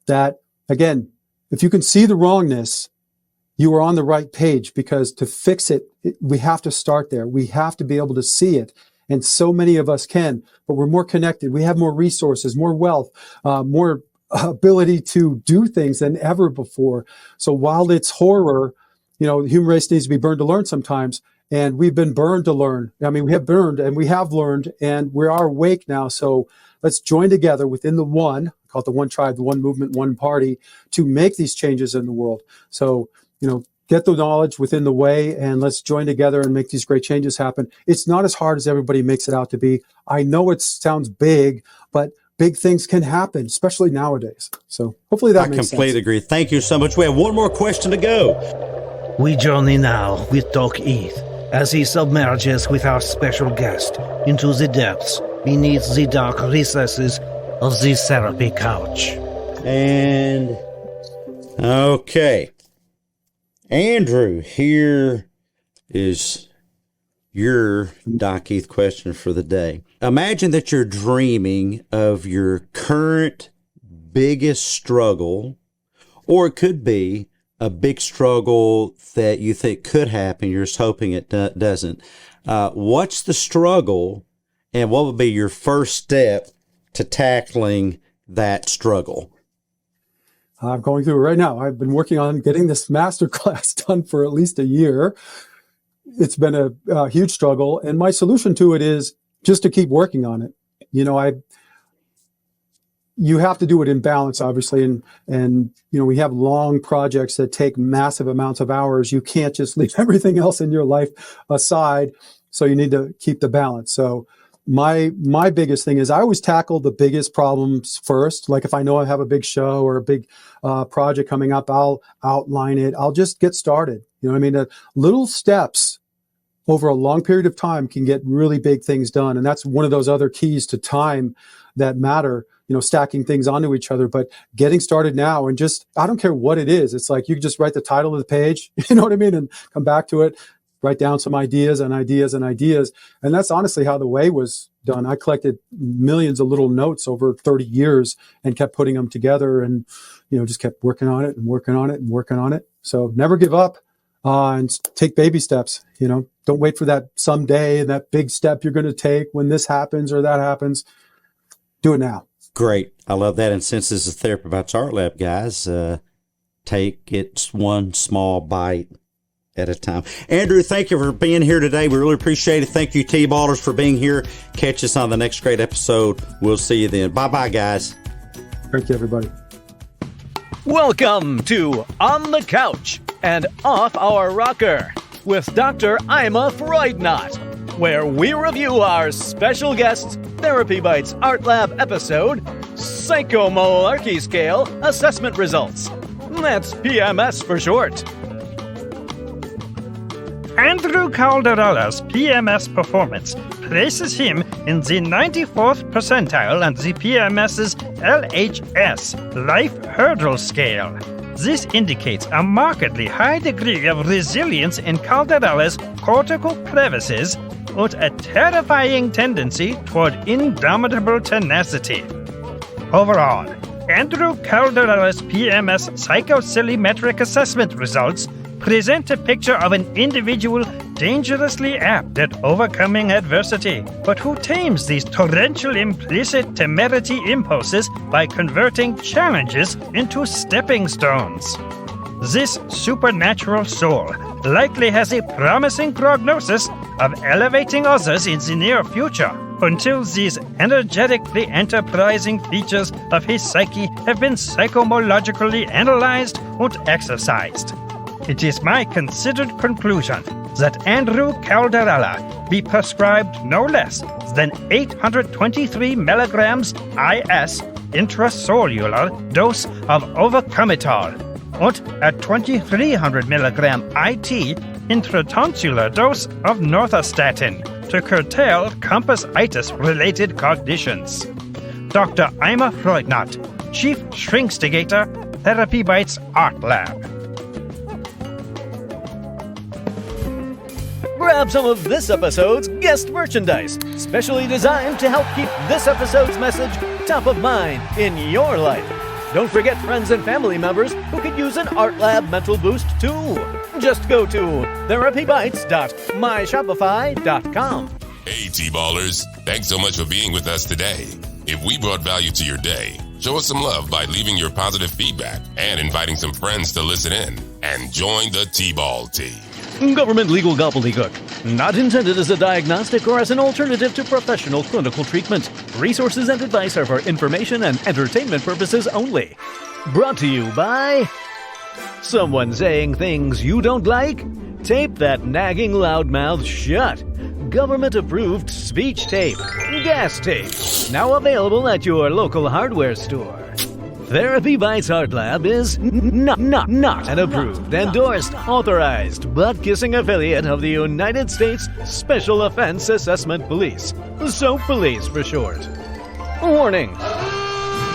that, again, if you can see the wrongness, you are on the right page, because to fix it, we have to start there. We have to be able to see it. And so many of us can, but we're more connected. We have more resources, more wealth, more ability to do things than ever before. So while it's horror, the human race needs to be burned to learn sometimes. And we've been burned to learn. I mean, we have burned and we have learned, and we are awake now. So let's join together within the one, call it the one tribe, the one movement, one party, to make these changes in the world. So, get the knowledge within the way, and let's join together and make these great changes happen. It's not as hard as everybody makes it out to be. I know it sounds big, but big things can happen, especially nowadays. So hopefully that makes sense. I completely agree. Thank you so much. We have one more question to go. We journey now with Doc Heath as he submerges with our special guest into the depths beneath the dark recesses of the therapy couch. And okay. Andrew, here is your Doc Heath question for the day. Imagine that you're dreaming of your current biggest struggle, or it could be a big struggle that you think could happen. You're just hoping it doesn't. What's the struggle, and what would be your first step to tackling that struggle? I'm going through it right now. I've been working on getting this masterclass done for at least a year. It's been a huge struggle, and my solution to it is just to keep working on it. You have to do it in balance, obviously, and we have long projects that take massive amounts of hours. You can't just leave everything else in your life aside, so you need to keep the balance. So my biggest thing is I always tackle the biggest problems first. Like if I know I have a big show or a big project coming up, I'll outline it. I'll just get started. You know what I mean? The little steps over a long period of time can get really big things done. And that's one of those other keys to time that matter, stacking things onto each other, but getting started now. And just, I don't care what it is. It's like, you can just write the title of the page, you know what I mean? And come back to it, write down some ideas and ideas and ideas. And that's honestly how the way was done. I collected millions of little notes over 30 years and kept putting them together, and, just kept working on it and working on it and working on it. So never give up, and take baby steps. Don't wait for that someday and that big step you're going to take when this happens or that happens. Do it now. Great. I love that. And since this is TherapyBites Art Lab, guys, take it one small bite at a time. Andrew, thank you for being here today. We really appreciate it. Thank you, T-Ballers, for being here. Catch us on the next great episode. We'll see you then. Bye-bye, guys. Thank you, everybody. Welcome to On the Couch and Off Our Rocker with Dr. Ima Freudnot, where we review our special guest TherapyBites Art Lab episode, Psychomalarkey Scale Assessment Results. That's PMS for short. Andrew Calderella's PMS performance places him in the 94th percentile on the PMS's LHS, Life Hurdle Scale. This indicates a markedly high degree of resilience in Calderella's cortical crevices and a terrifying tendency toward indomitable tenacity. Overall, Andrew Calderella's PMS psychosillymetric assessment results present a picture of an individual dangerously apt at overcoming adversity, but who tames these torrential implicit temerity impulses by converting challenges into stepping stones. This supernatural soul likely has a promising prognosis of elevating others in the near future, until these energetically enterprising features of his psyche have been psychomologically analyzed and exercised. It is my considered conclusion that Andrew Calderella be prescribed no less than 823 milligrams IS intracellular dose of overcomitol and a 2300 milligram IT intratonsillar dose of northostatin to curtail compassitis-related cognitions. Dr. Ima Freudnot, Chief Shrinkstigator, TherapyBites A.R.T Lab. Grab some of this episode's guest merchandise, specially designed to help keep this episode's message top of mind in your life. Don't forget friends and family members who could use an Art Lab mental boost too. Just go to therapybites.myshopify.com. Hey, T-Ballers. Thanks so much for being with us today. If we brought value to your day, show us some love by leaving your positive feedback and inviting some friends to listen in and join the T-Ball team. Government legal gobbledygook. Not intended as a diagnostic or as an alternative to professional clinical treatment. Resources and advice are for information and entertainment purposes only. Brought to you by... Someone saying things you don't like? Tape that nagging loudmouth shut. Government-approved speech tape. Gas tape. Now available at your local hardware store. TherapyBites A.R.T Lab is not an approved, endorsed, authorized, butt-kissing affiliate of the United States Special Offense Assessment Police. SOAP Police for short. Warning.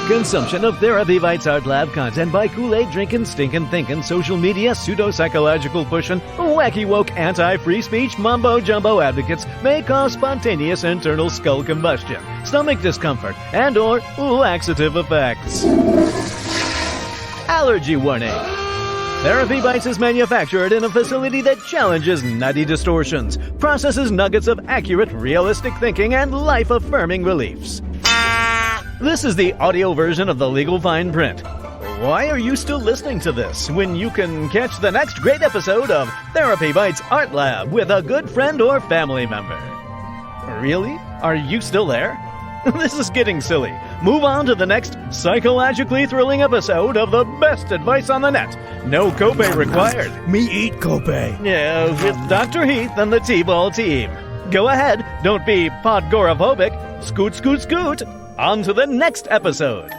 Consumption of TherapyBites A.R.T Lab content by Kool-Aid drinking, stinking, thinking, social media, pseudo-psychological pushing, wacky woke, anti-free speech, mumbo-jumbo advocates may cause spontaneous internal skull combustion, stomach discomfort, and or laxative effects. Allergy warning. TherapyBites is manufactured in a facility that challenges nutty distortions, processes nuggets of accurate, realistic thinking, and life-affirming beliefs. This is the audio version of the legal fine print. Why are you still listening to this when you can catch the next great episode of TherapyBites A.R.T Lab with a good friend or family member? Really? Are you still there? This is getting silly. Move on to the next psychologically thrilling episode of the best advice on the net. No copay required. Me eat copay. Yeah, with Dr. Heath and the T-Ball team. Go ahead, don't be podgoraphobic. Scoot, scoot, scoot. On to the next episode.